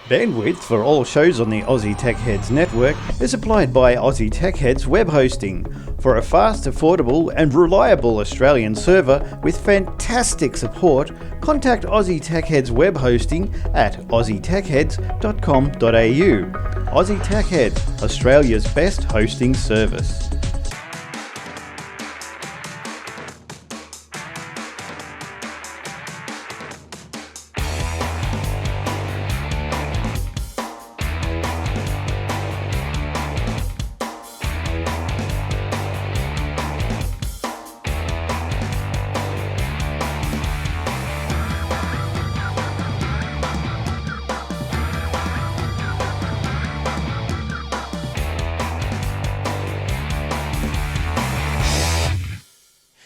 Bandwidth for all shows on the Aussie Tech Heads network is supplied by Aussie Tech Heads Web Hosting. For a fast, affordable and reliable Australian server with fantastic support, contact Aussie Tech Heads Web Hosting at aussietechheads.com.au. Aussie Tech Heads, Australia's best hosting service.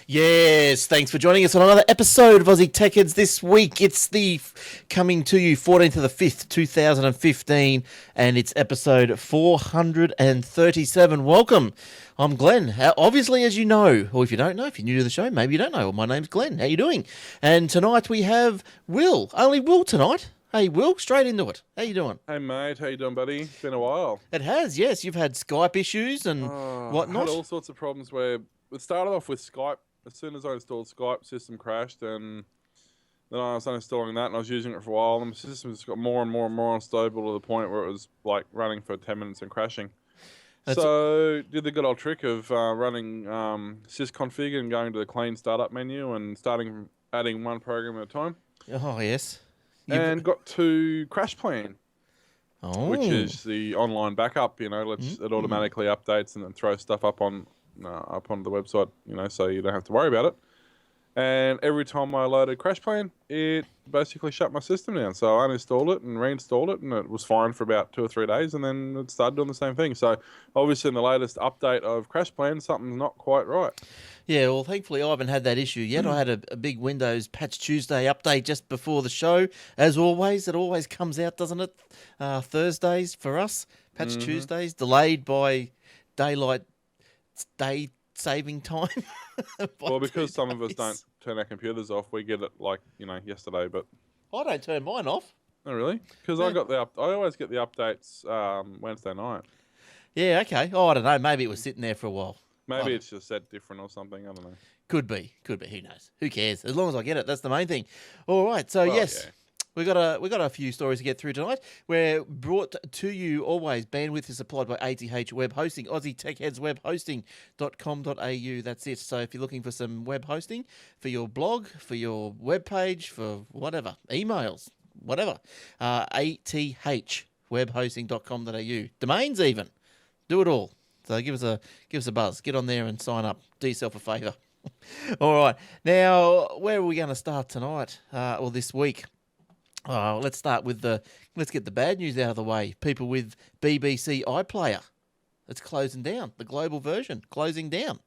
Yes, thanks for joining us on another episode of Aussie Tech Heads this week. It's the coming to you 14th of the 5th, 2015, and it's episode 437. Welcome. I'm Glenn. Obviously, as you know, or if you don't know, if you're new to the show, maybe you don't know. Well, my name's Glenn. How you doing? And tonight we have Will. Only Will tonight. Hey, Will, straight into it. How you doing? Hey, mate. How you doing, buddy? It's been a while. It has, yes. You've had Skype issues and whatnot. I had all sorts of problems where it started off with Skype. As soon as I installed Skype, system crashed, and then I was uninstalling that, and I was using it for a while, and the system just got more and more and more unstable to the point where it was like running for 10 minutes and crashing. So did the good old trick of running sysconfig and going to the clean startup menu and adding one program at a time. Oh, yes. And got to Crash Plan, which is the online backup. You know, it automatically updates and then throws stuff up onto the website, you know, so you don't have to worry about it. And every time I loaded Crash Plan, it basically shut my system down. So I uninstalled it and reinstalled it, and it was fine for about 2 or 3 days, and then it started doing the same thing. So obviously in the latest update of Crash Plan, something's not quite right. Yeah, well, thankfully I haven't had that issue yet. I had a big Windows Patch Tuesday update just before the show. As always, it always comes out, doesn't it? Thursdays for us, Patch Tuesdays, delayed by day saving time. Well, because some of us don't turn our computers off, we get it yesterday. But I don't turn mine off. Oh, really? Because I always get the updates Wednesday night. Yeah, okay. Oh, I don't know. Maybe it was sitting there for a while. Maybe it's just set different or something. I don't know. Could be. Who knows? Who cares? As long as I get it, that's the main thing. All right. So yes. Yeah. We got a few stories to get through tonight. We're brought to you always. Bandwidth is supplied by ATH Web Hosting, Aussie Tech Heads Web Hosting.com.au. That's it. So if you're looking for some web hosting for your blog, for your web page, for whatever, emails, whatever, ATH webhosting.com.au. Domains even. Do it all. So give us a buzz. Get on there and sign up. Do yourself a favour. All right. Now, where are we going to start tonight? Or this week? Let's start with let's get the bad news out of the way. People with BBC iPlayer, it's closing down. The global version closing down.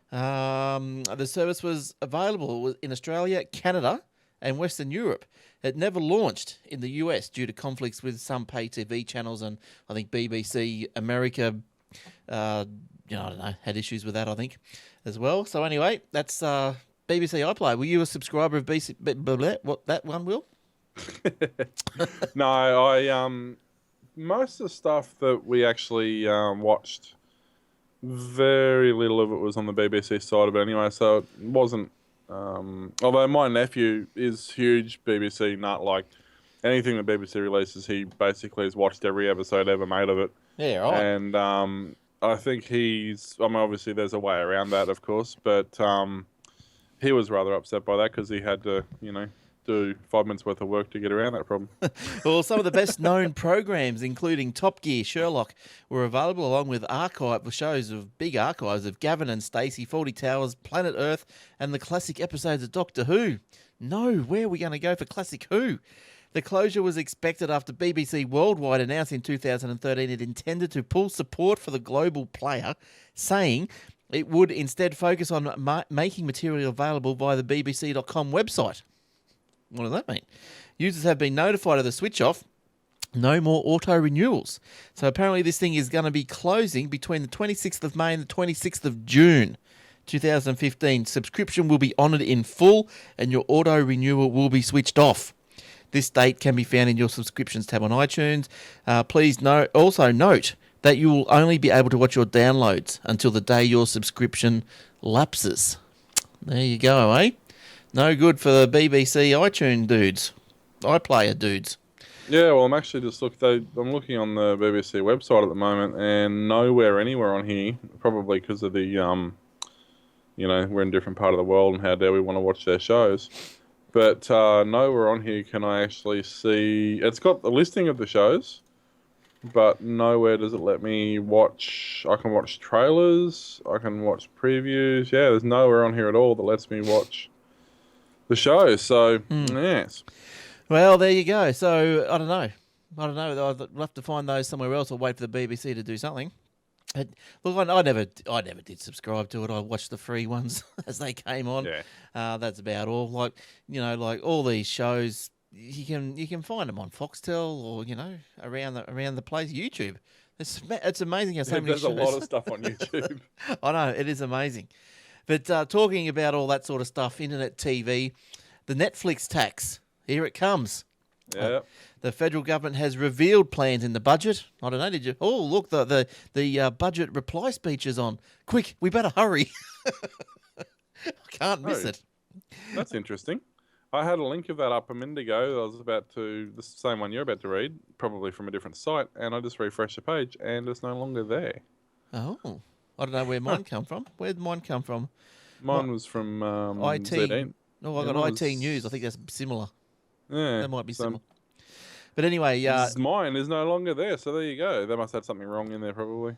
The service was available in Australia, Canada, and Western Europe. It never launched in the US due to conflicts with some pay TV channels, and I think BBC America, I don't know, had issues with that, I think, as well. So anyway, that's BBC iPlayer. Were you a subscriber of what that one, Will? No, I most of the stuff that we actually watched, very little of it was on the BBC side of it anyway, so it wasn't although my nephew is huge BBC nut, like anything that BBC releases he basically has watched every episode ever made of it. Yeah, right. And I think obviously there's a way around that, of course, but he was rather upset by that because he had to, do 5 minutes worth of work to get around that problem. Well, some of the best known programs, including Top Gear, Sherlock, were available along with big archives of Gavin and Stacey, Fawlty Towers, Planet Earth, and the classic episodes of Doctor Who. No, where are we going to go for Classic Who? The closure was expected after BBC Worldwide announced in 2013 it intended to pull support for the global player, saying it would instead focus on making material available via the bbc.com website. What does that mean? Users have been notified of the switch off. No more auto renewals. So apparently this thing is going to be closing between the 26th of May and the 26th of June 2015. Subscription will be honoured in full and your auto renewal will be switched off. This date can be found in your subscriptions tab on iTunes. Please also note that you will only be able to watch your downloads until the day your subscription lapses. There you go, eh? No good for the BBC iTunes dudes, iPlayer dudes. Yeah, well, I'm actually just I'm looking on the BBC website at the moment, and nowhere anywhere on here, probably because of the we're in a different part of the world, and how dare we want to watch their shows. But nowhere on here can I actually see. It's got the listing of the shows, but nowhere does it let me watch. I can watch trailers. I can watch previews. Yeah, there's nowhere on here at all that lets me watch the show. So, yes. Well, there you go. So, I don't know. I'd love to find those somewhere else or wait for the BBC to do something. Look, I never did subscribe to it. I watched the free ones as they came on. Yeah. That's about all. Like all these shows, you can find them on Foxtel or around the place. YouTube. It's amazing how so many there's shows. a lot of stuff on YouTube. I know, it is amazing. But talking about all that sort of stuff, internet TV, the Netflix tax, here it comes. Yeah. The federal government has revealed plans in the budget. I don't know, did you? Oh, look, the budget reply speech is on. Quick, we better hurry. I can't miss it. That's interesting. I had a link of that up a minute ago. I was about to, the same one you're about to read, probably from a different site, and I just refreshed the page, and it's no longer there. Oh, I don't know where mine come from. Where did mine come from? Mine was from IT. Z8. Oh, I got IT News. I think that's similar. Yeah. That might be similar. But anyway, mine is no longer there, so there you go. They must have something wrong in there, probably.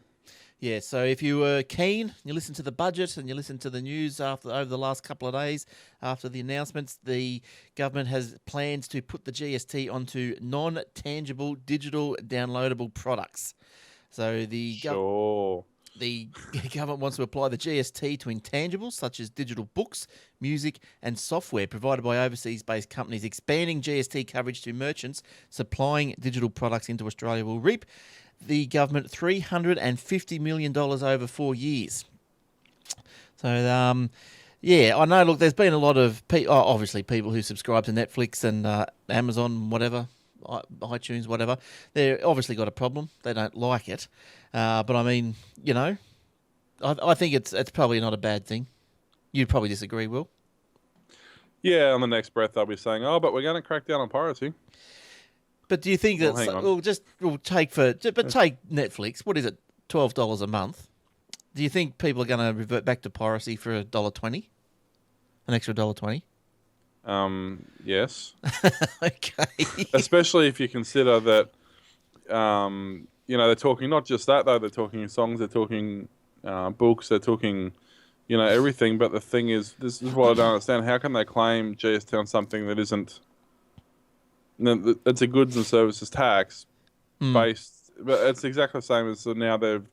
Yeah, so if you were keen, you listened to the budget and you listened to the news over the last couple of days after the announcements, the government has plans to put the GST onto non-tangible digital downloadable products. So the government wants to apply the GST to intangibles such as digital books, music and software provided by overseas-based companies. Expanding GST coverage to merchants supplying digital products into Australia will reap the government $350 million over 4 years. So, I know, look, there's been a lot of, obviously, people who subscribe to Netflix and Amazon, whatever, iTunes, whatever. They've obviously got a problem. They don't like it. But, I mean, I think it's probably not a bad thing. You'd probably disagree, Will. Yeah, on the next breath they'll be saying, but we're going to crack down on piracy. But do you think that take Netflix? What is it? $12 a month. Do you think people are going to revert back to piracy for $1.20? An extra $1.20? Yes. Okay. Especially if you consider that, they're talking not just that though. They're talking songs. They're talking books. They're talking, everything. But the thing is, this is what I don't understand. How can they claim GST on something that isn't? It's a goods and services tax based, but it's exactly the same as now they've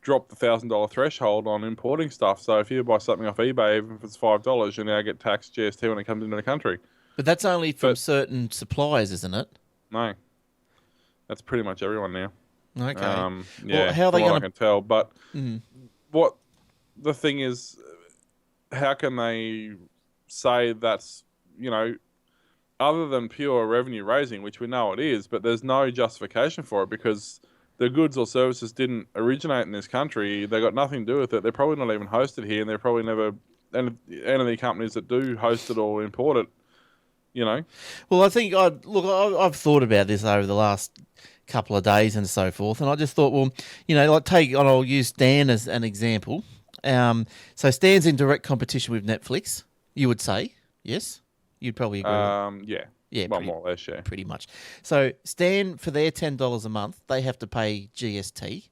dropped the $1,000 threshold on importing stuff. So if you buy something off eBay, even if it's $5, you now get taxed GST when it comes into the country. But that's only from certain suppliers, isn't it? No, that's pretty much everyone now. Okay. Well, how are they going to? I can tell, but what the thing is, how can they say that's other than pure revenue raising, which we know it is, but there's no justification for it because the goods or services didn't originate in this country. They got nothing to do with it. They're probably not even hosted here, and they're probably never any of the companies that do host it or import it. Well, I think I've thought about this over the last couple of days and so forth, and I just thought, well, I'll use Stan as an example. So Stan's in direct competition with Netflix. You would say, yes. You'd probably agree. Yeah, more or less, yeah. Pretty much. So Stan, for their $10 a month, they have to pay GST.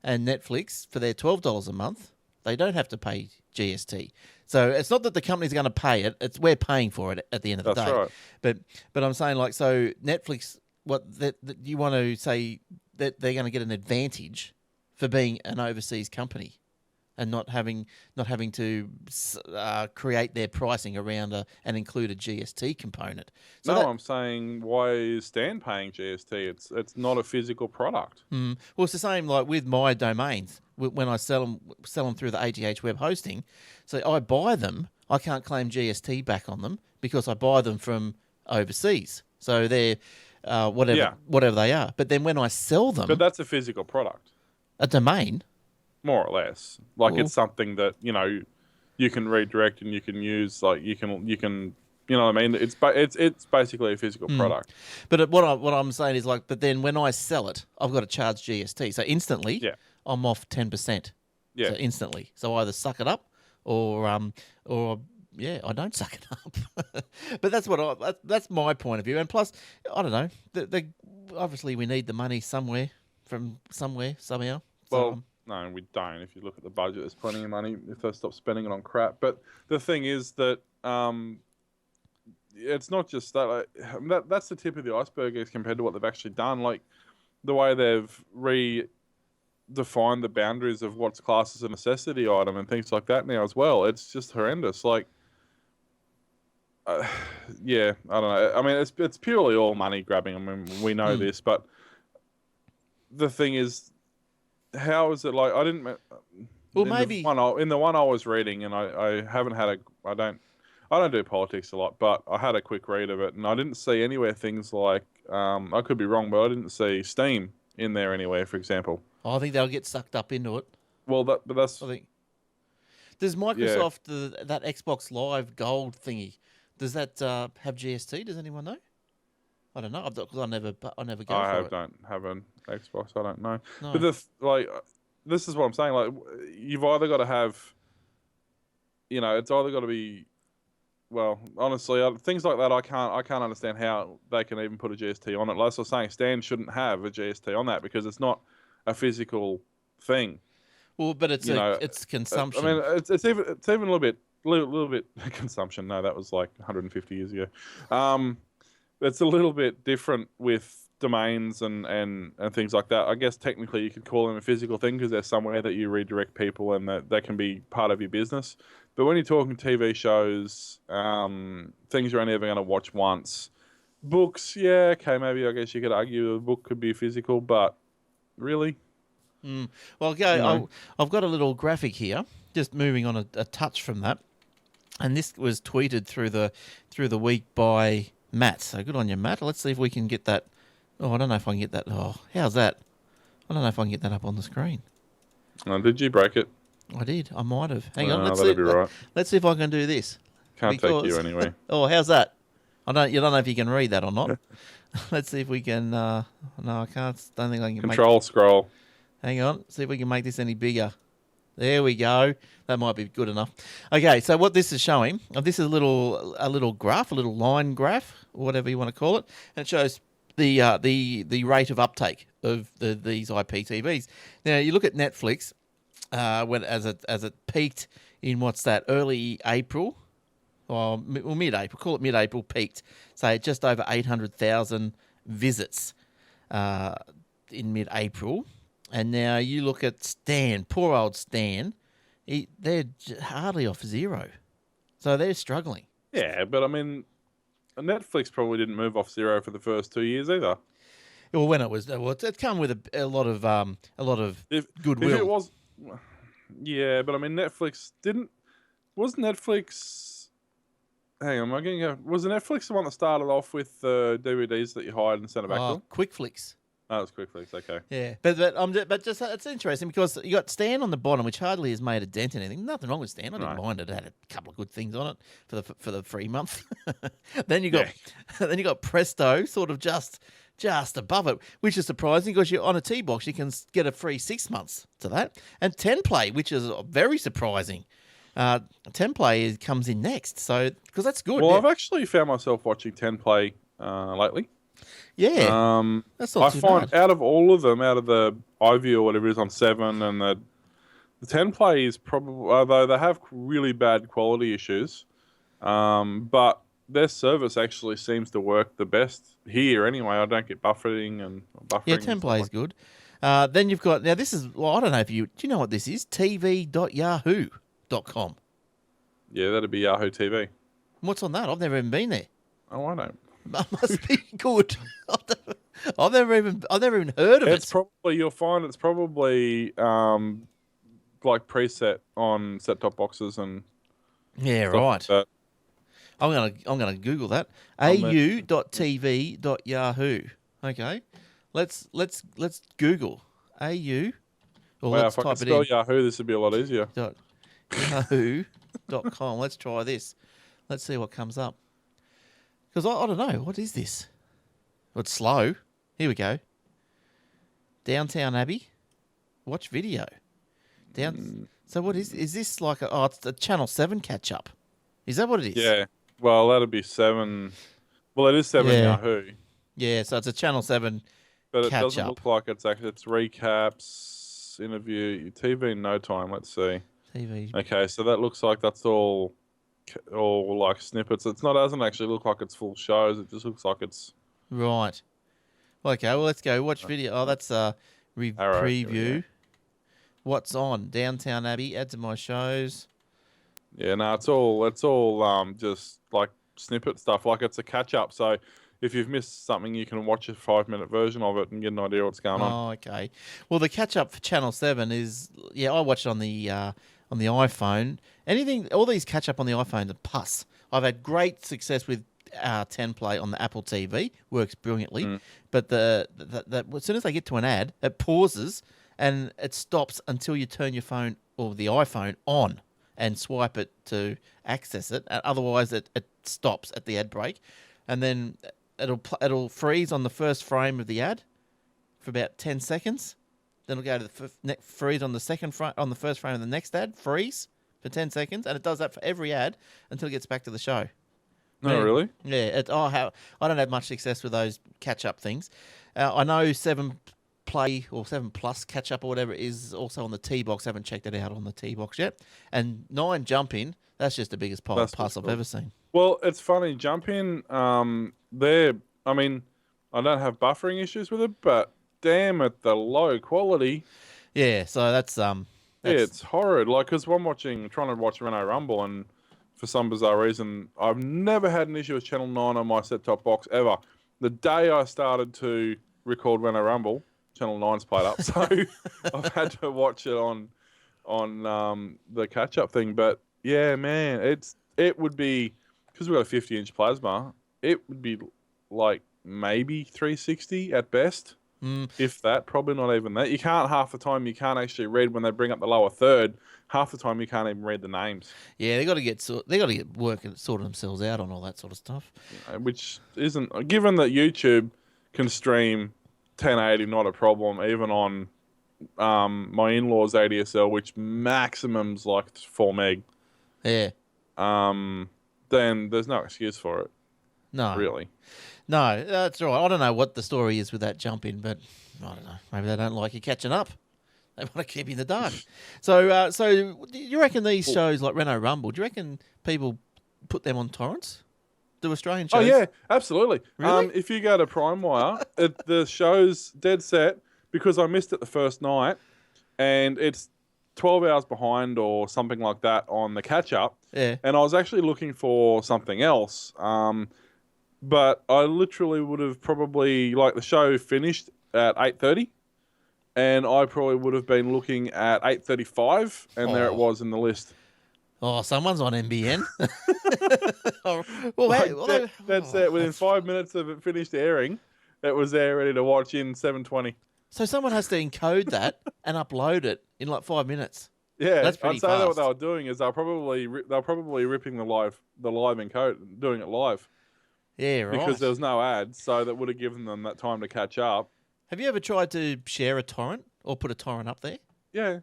And Netflix, for their $12 a month, they don't have to pay GST. So it's not that the company's going to pay it; it's we're paying for it at the end of the day. That's right. But I'm saying, so Netflix, that you want to say that they're going to get an advantage for being an overseas company. And not having to create their pricing around and include a GST component. So I'm saying why is Stan paying GST? It's not a physical product. Well, it's the same like with my domains when I sell them through the ATH web hosting. So I buy them, I can't claim GST back on them because I buy them from overseas. So they're whatever they are. But then when I sell them, But that's a physical product, a domain, more or less. Like Well- it's something that you can redirect and you can use. Like you can. You know what I mean? It's basically a physical product. But what I'm saying is like, but then when I sell it, I've got to charge GST. So instantly, Yeah. I'm off 10%. Yeah. So instantly. So I either suck it up or I don't suck it up. But that's my point of view. And plus, I don't know. Obviously we need the money somehow. So, Well, no, we don't. If you look at the budget, there's plenty of money if they stop spending it on crap. But the thing is that it's not just that. That's the tip of the iceberg as compared to what they've actually done. Like the way they've redefined the boundaries of what's classed as a necessity item and things like that now as well. It's just horrendous. Like, yeah, I don't know. I mean, it's purely all money grabbing. I mean, we know this, but the thing is, how is it like? I didn't. Well, in maybe in the one I was reading, and I haven't had I don't do politics a lot, but I had a quick read of it, and I didn't see anywhere things like I could be wrong, but I didn't see Steam in there anywhere, for example. I think they'll get sucked up into it. Well, that's I think. Does Microsoft that Xbox Live Gold thingy? Does that have GST? Does anyone know? I don't know. Because I never go for it. don't have an Xbox. I don't know. No. But this is what I'm saying. Like, you've either got to have, it's either got to be. Well, honestly, things like that, I can't understand how they can even put a GST on it. Like I was saying, Stan shouldn't have a GST on that because it's not a physical thing. Well, but it's consumption. I mean, it's even a little bit consumption. No, that was like 150 years ago. It's a little bit different with domains and things like that. I guess technically you could call them a physical thing because they're somewhere that you redirect people and that can be part of your business. But when you're talking TV shows, things you're only ever going to watch once, books, yeah, okay, maybe I guess you could argue a book could be physical, but really? Well, I've got a little graphic here, just moving on a touch from that, and this was tweeted through the week by Matt. So good on you, Matt. Let's see if we can get that. Oh, I don't know if I can get that. Oh, how's that? I don't know if I can get that up on the screen. Did you break it? I did. I might have. Hang on. Let's that'll see. be right. Let's see if I can do this. Can't take you anyway. Oh, how's that? You don't know if you can read that or not. Let's see if we can. No, I can't. Don't think I can. Control scroll. Hang on. See if we can make this any bigger. There we go. That might be good enough. Okay, so what this is showing, this is a little graph, a little line graph, or whatever you want to call it, and it shows the rate of uptake of these IPTVs. Now you look at Netflix, as it peaked in early April, or mid-April. Call it mid-April. Peaked, say just over 800,000 visits in mid-April. And now you look at Stan, poor old Stan. They're hardly off zero, so they're struggling. Yeah, but I mean, Netflix probably didn't move off zero for the first 2 years either. Well, when it come with a lot of goodwill. If it was, yeah, but I mean, Netflix didn't. Was Netflix? Hang on, am I getting? Was Netflix the one that started off with the DVDs that you hired and sent it back to them? QuickFlix. Oh, it was QuickFlix. Okay. Yeah, but just it's interesting because you got Stan on the bottom, which hardly has made a dent in anything. Nothing wrong with Stan. I didn't mind it. It had a couple of good things on it for the free month. Then you got Presto, sort of just above it, which is surprising because you're on a T-Box, you can get a free 6 months to that, and 10Play, which is very surprising. 10Play comes in next, so because that's good. Well, I've actually found myself watching 10Play lately. Yeah, that's not I find bad. out of all of them, out of the iView or whatever it is on 7, and the 10Play is probably, although they have really bad quality issues, but their service actually seems to work the best here anyway. I don't get buffering and buffering. Yeah, 10Play is good. Then you've got, now this is, well, I don't know if do you know what this is? tv.yahoo.com. Yeah, that'd be Yahoo TV. What's on that? I've never even been there. Oh, I don't. That must be good. I've never even heard of it. It's probably, you'll find it's probably like preset on set-top boxes and yeah, stuff right. like that. I'm gonna Google that. I'm au.tv.yahoo. Okay, let's Google au. Or Wow, let's if I could type it spell in. Yahoo, this would be a lot easier. Yahoo.com. Let's try this. Let's see what comes up. Because I don't know. What is this? Well, it's slow. Here we go. Downtown Abbey. Watch video. So what is this like? It's a Channel 7 catch up. Is that what it is? Yeah. Well, that'd be 7. Well, it is 7 Yeah. Yahoo. Yeah, so it's a Channel 7 But it catch doesn't up. look like it's recaps, interview, TV in no time. Let's see. TV. Okay, so that looks like that's all like snippets. Doesn't actually look like it's full shows. It just looks like it's Right. Okay, well, let's go. Watch video. Oh, that's a Arrow, here we preview. go. What's on? Downtown Abbey. Add to my shows. Yeah, no, it's all just like snippet stuff. Like it's a catch up. So if you've missed something, you can watch a 5-minute version of it and get an idea what's going on. Oh, okay. Well, the catch up for Channel 7 is I watch it on the iPhone. All these catch up on the iPhone are pus. I've had great success with 10 Play on the Apple TV. Works brilliantly. But the as soon as I get to an ad, it pauses and it stops until you turn your phone or the iPhone on and swipe it to access it. Otherwise, it stops at the ad break, and then it'll freeze on the first frame of the ad for about 10 seconds. Then it'll go to the freeze on the first frame of the next ad, freeze for 10 seconds, and it does that for every ad until it gets back to the show. No, really? Yeah. I don't have much success with those catch-up things. I know 7 Play or 7 Plus catch-up or whatever is also on the T-Box. I haven't checked it out on the T-Box yet. And 9 Jump In, that's just the biggest pile of pus I've ever seen. Well, it's funny. Jump In, I don't have buffering issues with it, but damn it, the low quality. Yeah, so that's Yeah, it's horrid. Like, because I'm trying to watch Renault Rumble, and for some bizarre reason, I've never had an issue with Channel 9 on my set-top box ever. The day I started to record Renault Rumble, Channel 9's played up, so I've had to watch it on the catch-up thing. But yeah, man, it would be, because we've got a 50-inch plasma, it would be like maybe 360 at best. If that, probably not even that. Half the time you can't actually read when they bring up the lower third. Half the time you can't even read the names. Yeah, they got to get working, sorting themselves out on all that sort of stuff. Which isn't, given that YouTube can stream 1080, not a problem, even on my in-laws ADSL, which maximum's like 4 meg. Yeah. Then there's no excuse for it. No. Really. No, that's right. I don't know what the story is with that jump in, but I don't know. Maybe they don't like you catching up. They want to keep you in the dark. So do you reckon these shows like Renault Rumble, do you reckon people put them on torrents? Do Australian shows? Oh, yeah, absolutely. Really? If you go to PrimeWire, the show's dead set, because I missed it the first night, and it's 12 hours behind or something like that on the catch-up. Yeah. And I was actually looking for something else. But I literally would have probably, like, the show finished at 8:30, and I probably would have been looking at 8:35, and there it was in the list. Oh, someone's on NBN. That's it. Within 5 minutes of it finished airing, it was there ready to watch in 720. So someone has to encode that and upload it in like 5 minutes. Yeah, That's pretty I'd say that what fast. they were doing is they're probably ripping the live encode, doing it live. Yeah, right. Because there was no ads, so that would have given them that time to catch up. Have you ever tried to share a torrent or put a torrent up there? Yeah.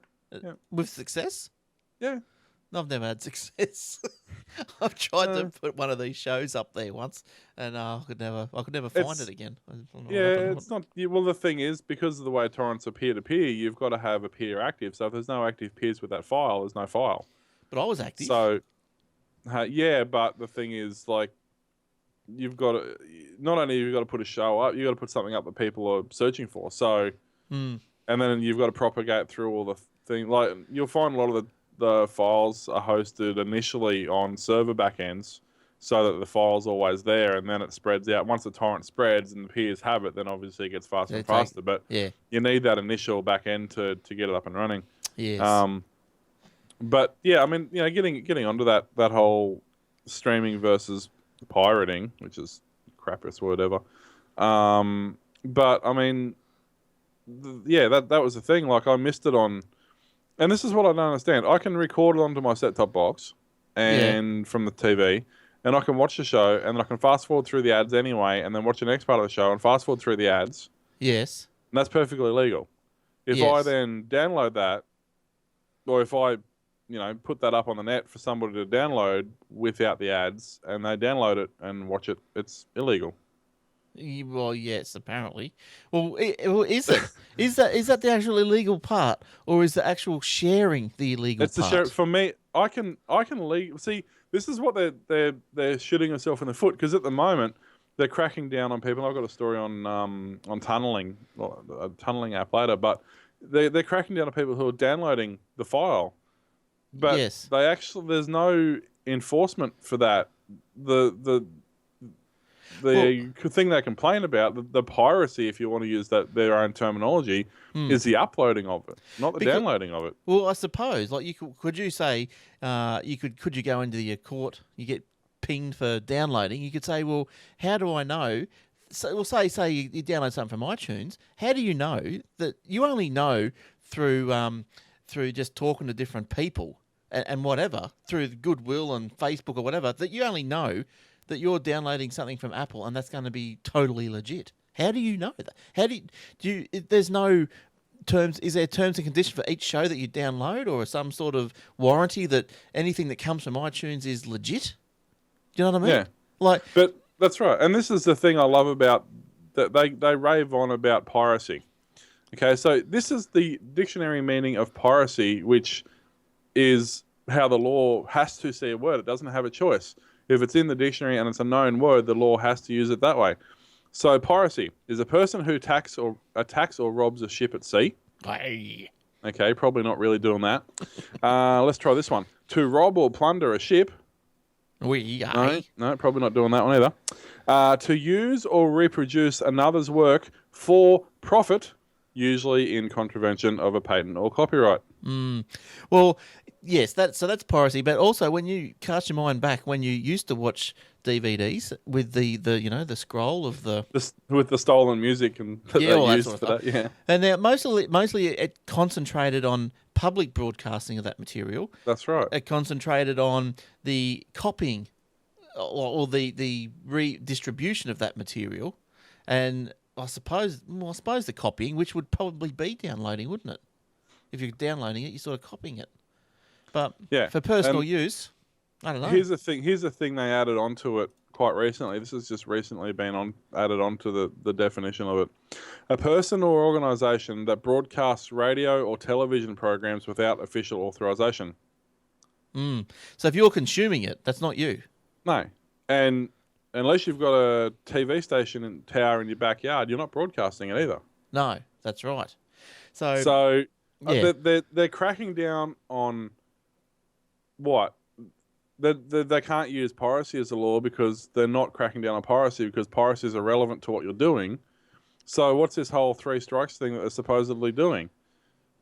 With success? Yeah. I've never had success. I've tried to put one of these shows up there once, and I could never find it again. I don't know what happened. It's not. Well, the thing is, because of the way torrents are peer-to-peer, you've got to have a peer active. So if there's no active peers with that file, there's no file. But I was active. So, yeah, but the thing is, like, you've got to, not only you've got to put a show up, you've got to put something up that people are searching for. So, and then you've got to propagate through all the things. Like, you'll find a lot of the files are hosted initially on server backends, so that the file's always there, and then it spreads out. Once the torrent spreads and the peers have it, then obviously it gets faster and faster. But you need that initial backend to get it up and running. Yes. But yeah, I mean, getting onto that whole streaming versus pirating, which is crappiest or whatever. But I mean, that was the thing. Like I missed it on, and this is what I don't understand. I can record it onto my set-top box and from the TV, and I can watch the show, and then I can fast forward through the ads anyway, and then watch the next part of the show and fast forward through the ads. Yes. And that's perfectly legal. If I then download that, or if I, put that up on the net for somebody to download without the ads, and they download it and watch it, it's illegal. Well, yes, apparently. Well, is it? Is that the actual illegal part, or is the actual sharing the illegal part? It's the share. For me, I can see. This is what they're shooting themselves in the foot, because at the moment they're cracking down on people. I've got a story on tunneling, or a tunneling app later, but they're cracking down on people who are downloading the file. But there's no enforcement for that. The thing they complain about, the piracy, if you want to use their own terminology, is the uploading of it, not the downloading of it. Well, I suppose, like could you say, could you go into your court, you get pinged for downloading, you could say, well, how do I know? So, well, say you download something from iTunes. How do you know that you only know through just talking to different people and whatever, through Goodwill and Facebook or whatever, that you only know that you're downloading something from Apple and that's going to be totally legit? How do you know that? How do you there's no terms? Is there terms and conditions for each show that you download, or some sort of warranty that anything that comes from iTunes is legit? Do you know what I mean? Yeah. But that's right. And this is the thing I love about that they rave on about piracy. Okay, so this is the dictionary meaning of piracy, which is how the law has to see a word. It doesn't have a choice. If it's in the dictionary and it's a known word, the law has to use it that way. So piracy is a person who attacks or robs a ship at sea. Hey. Okay, probably not really doing that. Let's try this one. To rob or plunder a ship. No, probably not doing that one either. To use or reproduce another's work for profit, usually in contravention of a patent or copyright. Well, yes, that's piracy. But also, when you cast your mind back, when you used to watch DVDs with the scroll of with the stolen music and used for that, yeah. And now mostly it concentrated on public broadcasting of that material. That's right. It concentrated on the copying or the redistribution of that material, and I suppose the copying, which would probably be downloading, wouldn't it? If you're downloading it, you're sort of copying it. But for personal use, I don't know. Here's the thing they added onto it quite recently. This has just recently been added onto the definition of it. A person or organisation that broadcasts radio or television programs without official authorisation. So if you're consuming it, that's not you. No. And unless you've got a TV station and tower in your backyard, you're not broadcasting it either. No, that's right. So they're cracking down on what? They can't use piracy as a law because they're not cracking down on piracy, because piracy is irrelevant to what you're doing. So what's this whole 3 strikes thing that they're supposedly doing?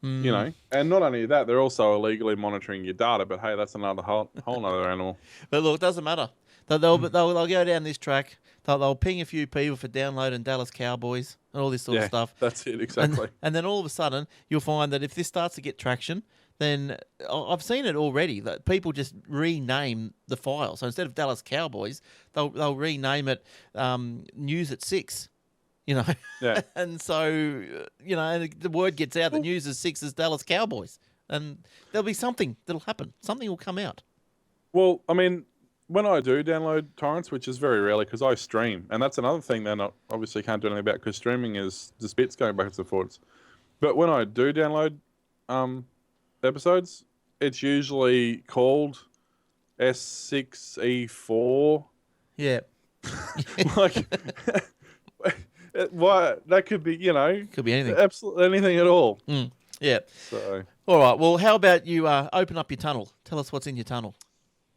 You know, and not only that, they're also illegally monitoring your data. But hey, that's another whole other animal. But look, it doesn't matter. They'll go down this track. They'll ping a few people for downloading Dallas Cowboys and all this sort of stuff. That's it, exactly. And then all of a sudden, you'll find that if this starts to get traction, then I've seen it already, that people just rename the file. So instead of Dallas Cowboys, they'll rename it News at 6. You know, and so and the word gets out that News at 6 is Dallas Cowboys, and there'll be something that'll happen. Something will come out. Well, I mean, when I do download torrents, which is very rarely because I stream, and that's another thing they're not obviously can't do anything about, because streaming is just bits going backwards and forwards. But when I do download episodes, it's usually called S6E4. Yeah. Like. Why that could be, could be anything, absolutely anything at all. Yeah. So, all right. Well, how about you open up your tunnel? Tell us what's in your tunnel.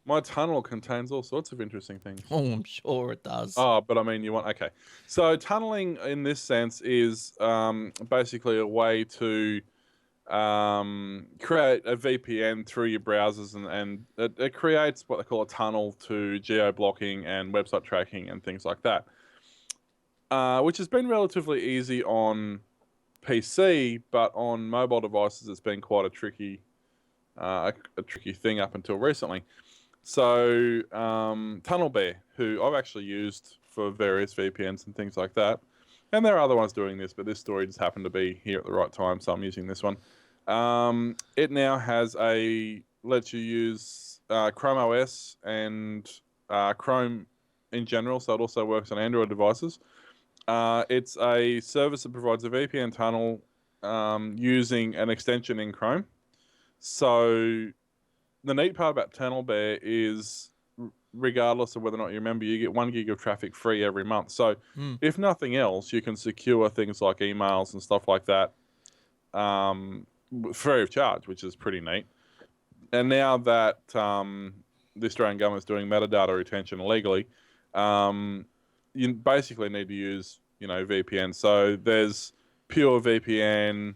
My tunnel contains all sorts of interesting things. Oh, I'm sure it does. Oh, but I mean, okay. So tunneling in this sense is basically a way to create a VPN through your browsers, and it creates what they call a tunnel to geo-blocking and website tracking and things like that, which has been relatively easy on PC, but on mobile devices it's been quite a tricky thing up until recently. So TunnelBear, who I've actually used for various VPNs and things like that, and there are other ones doing this, but this story just happened to be here at the right time, so I'm using this one. It now lets you use Chrome OS and Chrome in general, so it also works on Android devices. It's a service that provides a VPN tunnel using an extension in Chrome. So the neat part about TunnelBear is, regardless of whether or not you remember, you get 1 gig of traffic free every month. So if nothing else, you can secure things like emails and stuff like that free of charge, which is pretty neat. And now that the Australian government's doing metadata retention illegally, you basically need to use, VPN. So there's Pure VPN,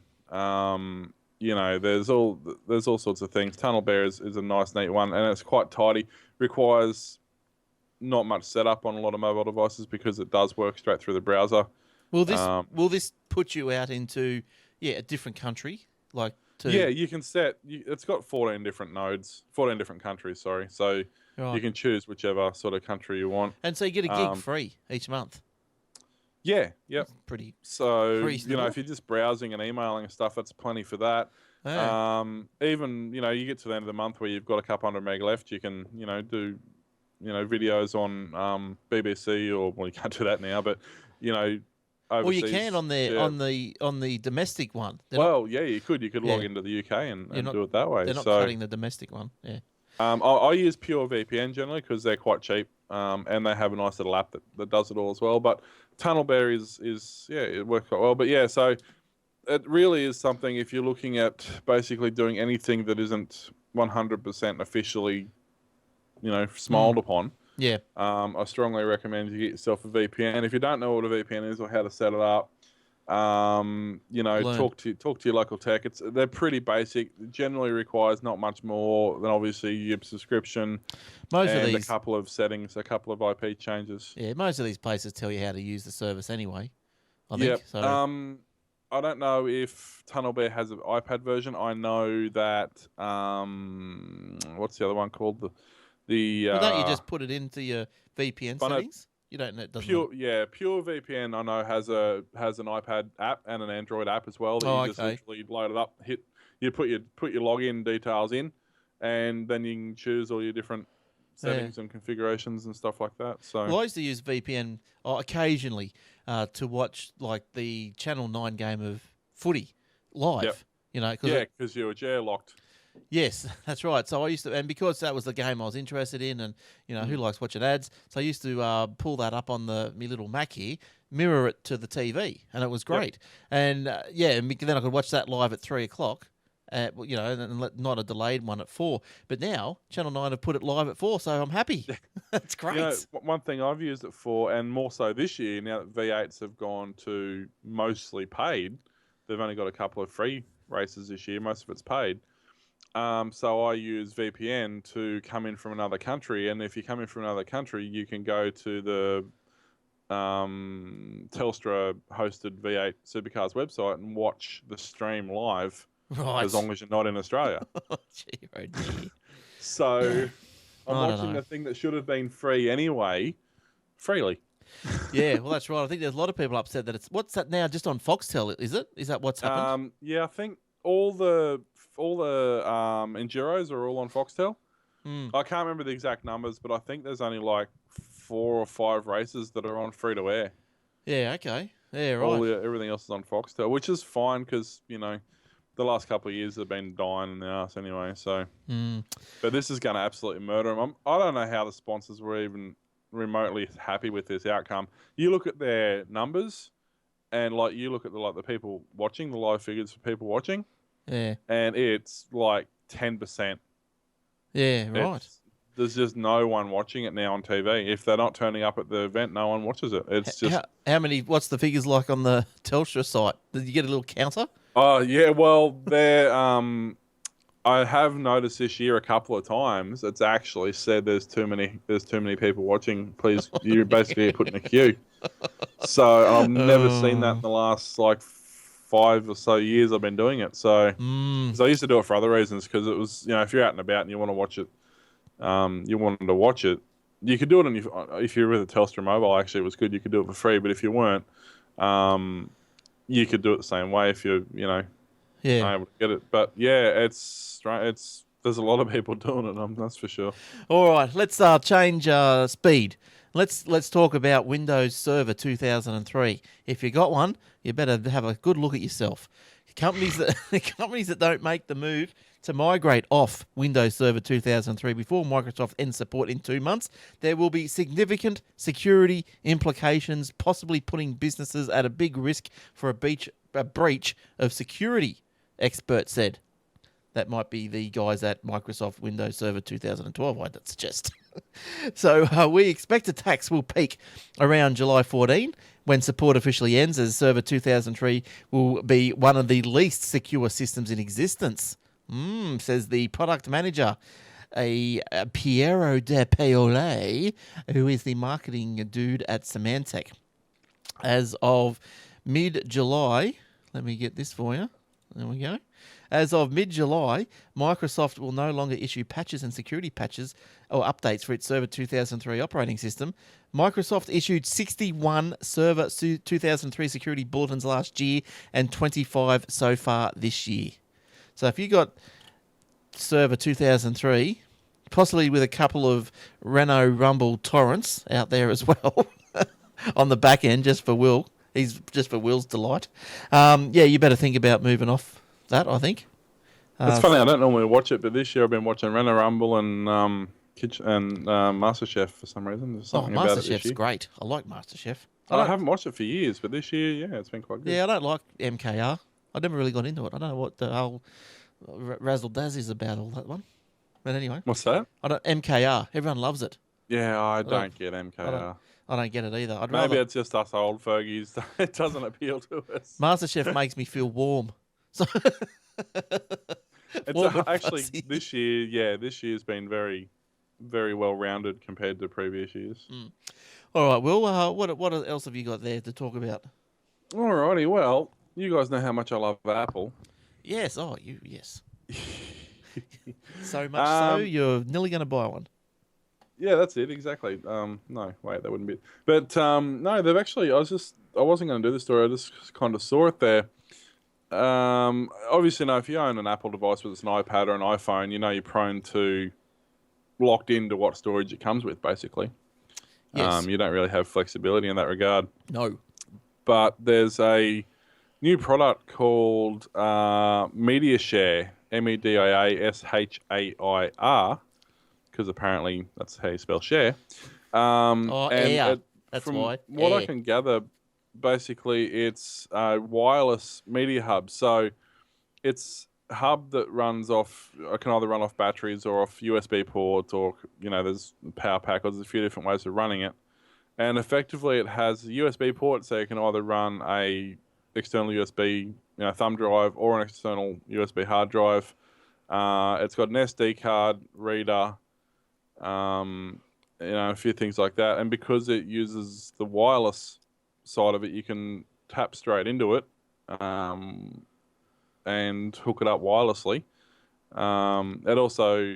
there's all sorts of things. TunnelBear is a nice, neat one, and it's quite tidy. Requires not much setup on a lot of mobile devices because it does work straight through the browser. Will this put you out into a different country? Yeah, you can set. It's got 14 different nodes, 14 different countries. Sorry, so you can choose whichever sort of country you want. And so you get a gig free each month. Yeah, yep. That's pretty. So reasonable. if you're just browsing and emailing and stuff, that's plenty for that. Yeah. Even you get to the end of the month where you've got a couple hundred meg left, you can do videos on BBC, or well, you can't do that now, but overseas. Well, you can on the domestic one. You could log into the UK and do it that way. They're not cutting the domestic one. Yeah. I use Pure VPN generally because they're quite cheap, and they have a nice little app that does it all as well. But TunnelBear is it works quite well. But so it really is something, if you're looking at basically doing anything that isn't 100% officially, smiled upon. Yeah. I strongly recommend you get yourself a VPN. If you don't know what a VPN is or how to set it up, talk to your local tech. They're pretty basic. It generally requires not much more than obviously your subscription and a couple of settings, a couple of IP changes. Yeah, most of these places tell you how to use the service anyway, I think. So. I don't know if TunnelBear has an iPad version. I know that what's the other one called? Don't you just put it into your VPN settings? You don't know. Pure VPN I know has an iPad app and an Android app as well. That you just literally load it up, you put your login details in, and then you can choose all your different settings and configurations and stuff like that. So I used to use VPN occasionally to watch the Channel 9 game of footy live. Yep. Because you were geo-locked. Yes, that's right. So I used to, and because that was the game I was interested in, and who likes watching ads, so I used to pull that up on my little Mac here, mirror it to the TV, and it was great. Yep. And then I could watch that live at 3:00. And not a delayed one at 4. But now Channel 9 have put it live at 4, so I'm happy. That's great. One thing I've used it for, and more so this year, now that V8s have gone to mostly paid, they've only got a couple of free races this year. Most of it's paid. So I use VPN to come in from another country, and if you come in from another country, you can go to the Telstra-hosted V8 Supercars website and watch the stream live. Right. As long as you're not in Australia. Gee, oh dear. So I'm watching the thing that should have been free anyway, freely. Yeah, well, that's right. I think there's a lot of people upset that what's that now? Just on Foxtel, is it? Is that what's happened? I think all the Enduros are all on Foxtel. I can't remember the exact numbers, but I think there's only 4 or 5 races that are on free to air. Yeah. Okay. Yeah. Right. Everything else is on Foxtel, which is fine because the last couple of years have been dying in the arse anyway. So, but this is going to absolutely murder them. I don't know how the sponsors were even remotely happy with this outcome. You look at their numbers, and you look at the people watching, the live figures for people watching. Yeah. And it's 10%. Yeah. Right. There's just no one watching it now on TV. If they're not turning up at the event, no one watches it. It's just how many? What's the figures like on the Telstra site? Did you get a little counter? Oh yeah, well, I have noticed this year a couple of times. It's actually said there's too many people watching. Please, you basically put in a queue. So I've never seen that in Oh, the last like 5 or so years I've been doing it. So mm, because I used to do it for other reasons, because it was, if you're out and about and you want to watch it, you wanted to watch it, you could do it on your, if you're with a Telstra mobile. Actually, it was good. You could do it for free. But if you weren't, um, you could do it the same way if you're yeah. able to get it. But yeah, it's right. There's a lot of people doing it. That's for sure. All right, let's change speed. Let's talk about Windows Server 2003. If you got one, you better have a good look at yourself. Companies that companies that don't make the move to migrate off Windows Server 2003 before Microsoft ends support in 2 months, there will be significant security implications, possibly putting businesses at a big risk for a breach of security, experts said. That might be the guys at Microsoft Windows Server 2012, I'd suggest. So we expect attacks will peak around July 14 when support officially ends, as Server 2003 will be one of the least secure systems in existence, says the product manager, Piero de Paole, who is the marketing dude at Symantec. As of mid-July, let me get this for you. There we go. As of mid-July, Microsoft will no longer issue patches and security patches or updates for its Server 2003 operating system. Microsoft issued 61 Server 2003 security bulletins last year and 25 so far this year. So if you got Server 2003, possibly with a couple of Renault Rumble torrents out there as well on the back end, just for Will. He's just for Will's delight. You better think about moving off that, I think. It's funny. I don't normally watch it, but this year I've been watching Renault Rumble and MasterChef for some reason. There's something about it this MasterChef's year. great. I like MasterChef. I haven't watched it for years, but this year, yeah, it's been quite good. Yeah, I don't like MKR. I never really got into it. I don't know what the whole razzle dazz is about, all that one. But anyway, What's that? MKR. Everyone loves it. Yeah, I don't get MKR. I don't get it either. Maybe it's just us old fogies. It doesn't appeal to us. MasterChef makes me feel warm. So It's actually this year. Yeah, this year's been very, very well rounded compared to previous years. All right, Will. What else have you got there to talk about? Alrighty, well, you guys know how much I love Apple. Yes. Oh, yes. So much so you're nearly going to buy one. Yeah, that's it exactly. No, wait, that wouldn't be it. But no, they've actually. I wasn't going to do this story. I just kind of saw it there. Obviously, if you own an Apple device, whether it's an iPad or an iPhone, you're prone to locked into what storage it comes with, basically. Yes. You don't really have flexibility in that regard. No. But there's a new product called MediaShare, MEDIASHAIR, because apparently that's how you spell share. Air. That's from why. What Air. I can gather, basically, it's a wireless media hub. So it's a hub that can either run off batteries or off USB ports, or there's power pack. There's a few different ways of running it. And effectively, it has a USB port, so you can either run a external USB thumb drive or an external USB hard drive. It's got an SD card reader, a few things like that. And because it uses the wireless side of it, you can tap straight into it and hook it up wirelessly. It also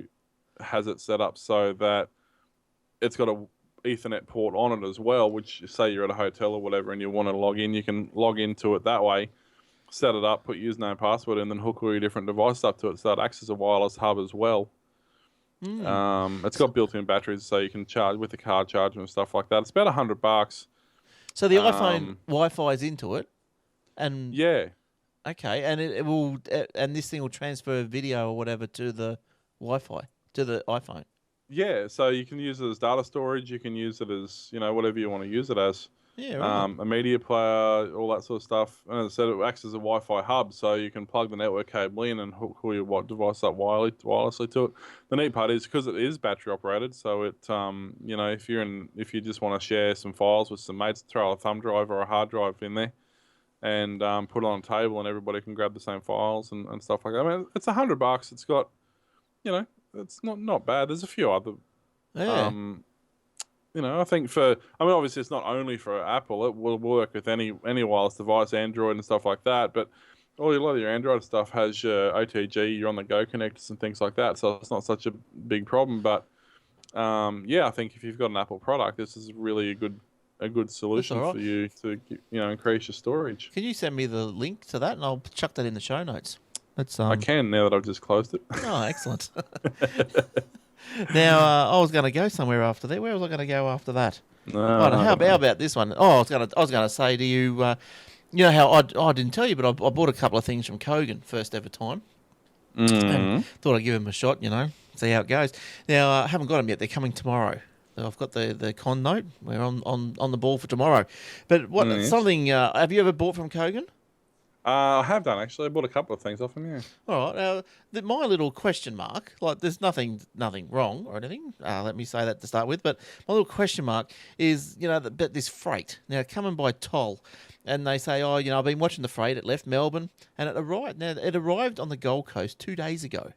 has it set up so that it's got a Ethernet port on it as well, which, say you're at a hotel or whatever and you want to log in, you can log into it that way, set it up, put username and password, and then hook all your different devices up to it, so it acts as a wireless hub as well. It's got built-in batteries, so you can charge with the car charger and stuff like that. It's about $100. So the iPhone Wi-Fi is into it, and yeah, okay, and it will, and this thing will transfer video or whatever to the Wi-Fi to the iPhone. Yeah, so you can use it as data storage. You can use it as whatever you want to use it as. Yeah, right. A media player, all that sort of stuff. And as I said, it acts as a Wi-Fi hub, so you can plug the network cable in and hook all your device up wirelessly to it. The neat part is because it is battery operated, so it if you just want to share some files with some mates, throw a thumb drive or a hard drive in there. and put it on a table, and everybody can grab the same files and stuff like that. I mean, it's $100. It's got, it's not bad. There's a few other, Yeah. I think obviously it's not only for Apple. It will work with any wireless device, Android and stuff like that. But a lot of your Android stuff has your OTG, your on-the-go connectors and things like that. So it's not such a big problem. But I think if you've got an Apple product, this is really a good solution right. for you to increase your storage. Can you send me the link to that, and I'll chuck that in the show notes. I can now that I've just closed it. Oh, excellent. Now, I was going to go somewhere after that. Where was I going to go after that? How about this one? Oh, I was going to say to you, you know how I didn't tell you, but I bought a couple of things from Kogan, first ever time. And thought I'd give them a shot, see how it goes. Now, I haven't got them yet. They're coming tomorrow. So I've got the con note. We're on the ball for tomorrow. But something, have you ever bought from Kogan? I have done, actually. I bought a couple of things off him, yeah. All right. My little question mark, like there's nothing wrong or anything. Let me say that to start with. But my little question mark is, this freight. Now, coming by toll, and they say, I've been watching the freight. It left Melbourne, and it arrived. Now, it arrived on the Gold Coast 2 days ago.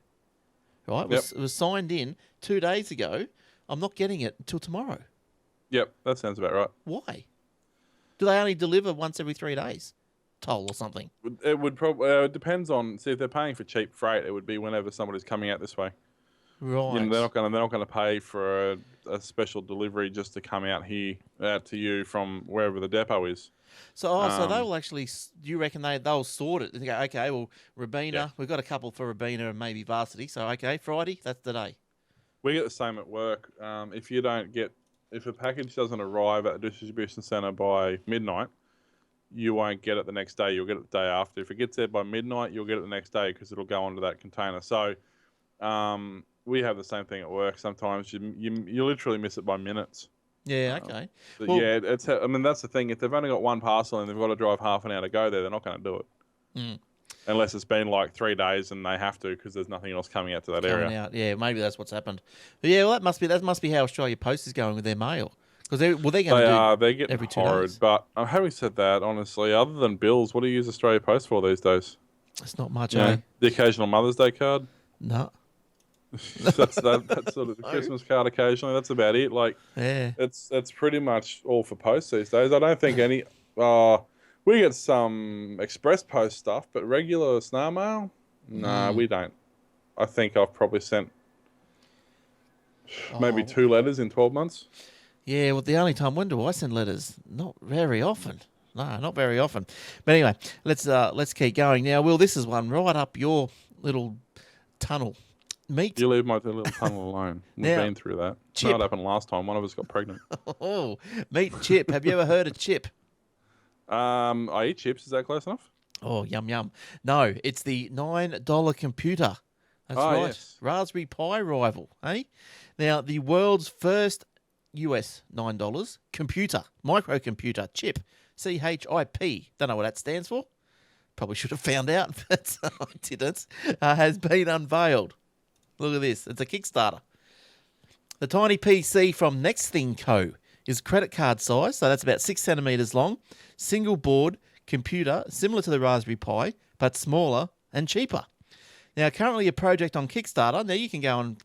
Right? It was signed in 2 days ago. I'm not getting it until tomorrow. Yep, that sounds about right. Why? Do they only deliver once every 3 days? Toll or something? It would probably it depends on. See, if they're paying for cheap freight, it would be whenever somebody's coming out this way. Right. They're not going to pay for a special delivery just to come out here to you from wherever the depot is. So they will actually. Do you reckon they'll sort it and go, okay, well, Rabina, we've got a couple for Rabina and maybe Varsity. So okay, Friday, that's the day. We get the same at work. If a package doesn't arrive at the distribution centre by midnight, you won't get it the next day. You'll get it the day after. If it gets there by midnight, you'll get it the next day because it'll go onto that container. So we have the same thing at work. Sometimes you literally miss it by minutes. Yeah, okay. That's the thing. If they've only got one parcel and they've got to drive half an hour to go there, they're not going to do it. Unless it's been like 3 days and they have to because there's nothing else coming out to that area. Yeah, maybe that's what's happened. But yeah, well, that must be how Australia Post is going with their mail. Because they're getting every 2 days. But having said that, honestly, other than bills, what do you use Australia Post for these days? It's not much, eh? The occasional Mother's Day card? No. That's sort of the Christmas card occasionally. That's about it. It's pretty much all for post these days. I don't think any. We get some express post stuff, but regular snail mail, we don't. I think I've probably sent maybe 2 letters in 12 months. Yeah, well, the only time, when do I send letters? Not very often. No, not very often. But anyway, let's keep going. Now, Will, this is one right up your little tunnel. Meat. You leave my little tunnel alone. We've been through that. Chip. That happened last time. One of us got pregnant. Oh, meat chip. Have you ever heard of chip? I eat chips. Is that close enough? Oh, yum, yum. No, it's the $9 computer. That's right. Yes. Raspberry Pi rival, eh? Now, the world's first US $9 computer, microcomputer chip, CHIP. Don't know what that stands for. Probably should have found out, but I didn't. Has been unveiled. Look at this. It's a Kickstarter. The tiny PC from Next Thing Co. is credit card size, so that's about 6 centimetres long. Single board computer, similar to the Raspberry Pi, but smaller and cheaper. Now, currently a project on Kickstarter. Now, you can go and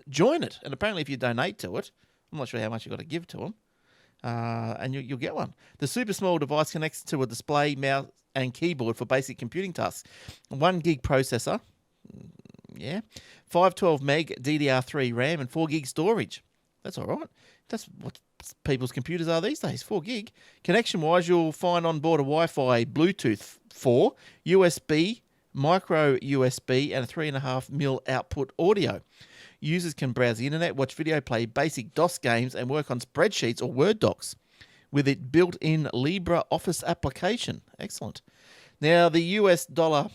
join it. And apparently if you donate to it, I'm not sure how much you've got to give to them, and you'll get one. The super small device connects to a display, mouse, and keyboard for basic computing tasks. 1 gig processor, 512 meg DDR3 RAM, and 4 gig storage. That's all right. That's what people's computers are these days, 4 gig. Connection-wise, you'll find on board a Wi-Fi, Bluetooth 4, USB, micro USB, and a 3.5mm output audio. Users can browse the internet, watch video, play basic DOS games, and work on spreadsheets or Word docs with it built-in LibreOffice application. Excellent. Now, the US dollar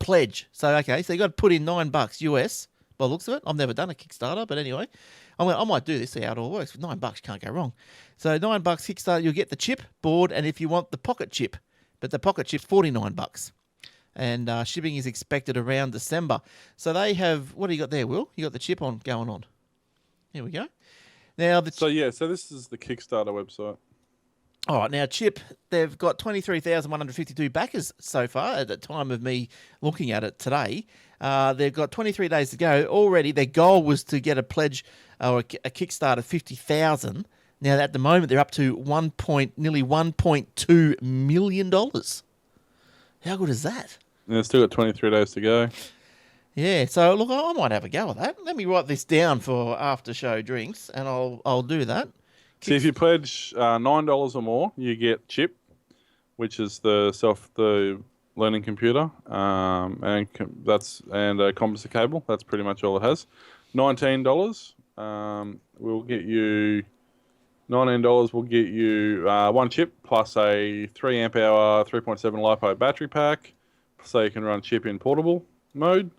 pledge. So you got to put in $9 US by the looks of it. I've never done a Kickstarter, but anyway, I might do this, see how it all works. $9 can't go wrong. So $9 Kickstarter, you'll get the chip, board, and if you want the pocket chip. But the pocket chip's $49. And shipping is expected around December. So they have, what do you got there, Will? You got the chip going on. Here we go. Now, so this is the Kickstarter website. All right, now Chip, they've got 23,152 backers so far at the time of me looking at it today. They've got 23 days to go. Already, their goal was to get a pledge or a kickstart of 50,000. Now, at the moment, they're up to nearly $1.2 million. How good is that? And they've still got 23 days to go. Yeah, so look, I might have a go at that. Let me write this down for after show drinks, and I'll do that. See, if you pledge $9 or more, you get Chip, which is the learning computer, and a composite cable. That's pretty much all it has. $19 will get you. $19 will get you one chip plus a 3 amp hour 3.7 LiPo battery pack, so you can run Chip in portable mode.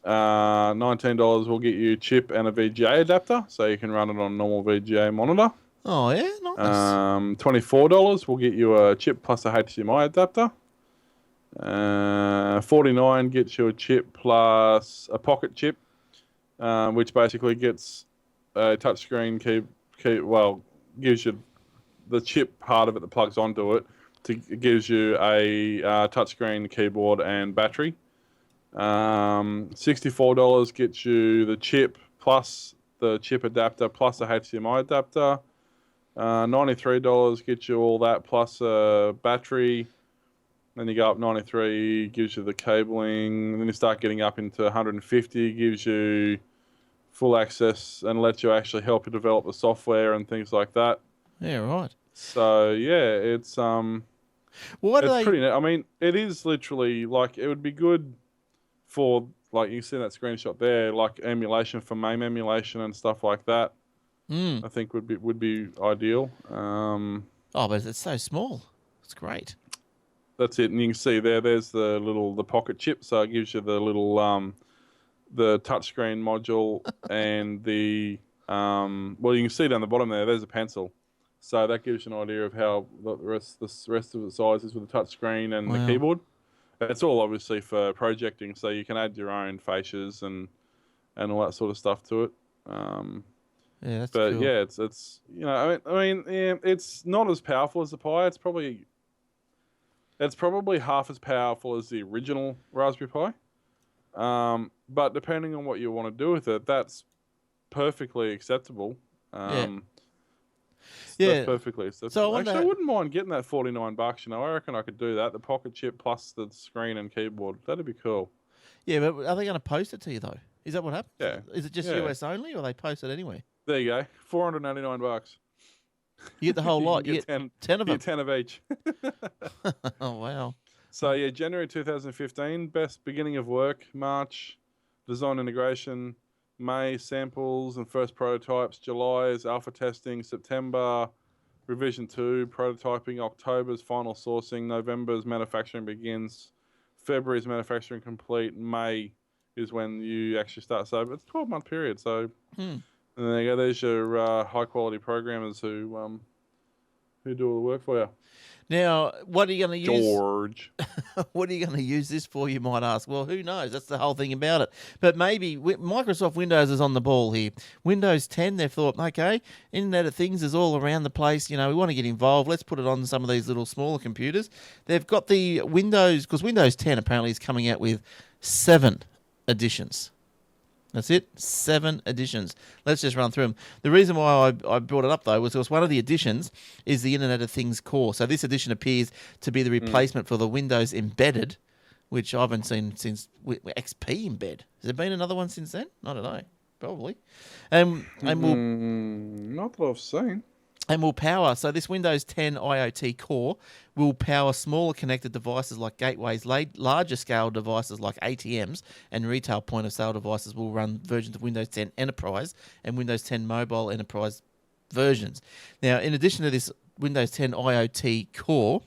$19 will get you Chip and a VGA adapter, so you can run it on a normal VGA monitor. Oh yeah, nice. $24 will get you a Chip plus a HDMI adapter. $49 gets you a Chip plus a pocket chip, which basically gets a touchscreen gives you the chip part of it that plugs onto it. It gives you a touchscreen, keyboard, and battery. $64 gets you the chip plus the chip adapter plus a HDMI adapter. $93 gets you all that plus a battery. Then you go up 93, gives you the cabling. Then you start getting up into 150, gives you full access and lets you actually help you develop the software and things like that. Yeah, right. So yeah, it's pretty neat. I mean, it is literally like it would be good for, like you see that screenshot there, like emulation for MAME emulation and stuff like that. I think would be ideal. But it's so small. It's great. That's it, and you can see there's the pocket chip, so it gives you the little the touchscreen module and the you can see down the bottom there's a pencil, so that gives you an idea of how the rest of the size is with the touchscreen and the keyboard. It's all obviously for projecting, so you can add your own fascias and all that sort of stuff to it. Yeah, that's but cool. yeah, it's it's not as powerful as the Pi. It's probably half as powerful as the original Raspberry Pi. But depending on what you want to do with it, that's perfectly acceptable. That's perfectly acceptable. So I wouldn't mind getting that $49. I reckon I could do that. The pocket chip plus the screen and keyboard. That'd be cool. Yeah, but are they going to post it to you though? Is that what happens? Yeah. Is it just US only, or they post it anywhere? There you go. $489. You get the whole lot. You get 10 of them. 10 of each. Oh, wow. So, yeah, January 2015, best beginning of work. March, design integration. May, samples and first prototypes. July is alpha testing. September, revision 2, prototyping. October's final sourcing. November's manufacturing begins. February's manufacturing complete. May is when you actually start. So it's a 12-month period. So... And there you go. There's your high-quality programmers who do all the work for you. Now, what are you going to use? George. What are you going to use this for, you might ask? Well, who knows? That's the whole thing about it. But maybe Microsoft Windows is on the ball here. Windows 10, they've thought, okay, Internet of Things is all around the place. You know, we want to get involved. Let's put it on some of these little smaller computers. They've got the Windows, because Windows 10 apparently is coming out with 7 editions. That's it, 7 editions. Let's just run through them. The reason why I brought it up, though, was because one of the editions is the Internet of Things core. So this edition appears to be the replacement for the Windows Embedded, which I haven't seen since XP Embed. Has there been another one since then? I don't know. Probably. And we'll, not that I've seen. And will power, so this Windows 10 IoT core will power smaller connected devices like gateways, larger scale devices like ATMs, and retail point of sale devices will run versions of Windows 10 Enterprise and Windows 10 Mobile Enterprise versions. Now, in addition to this Windows 10 IoT core,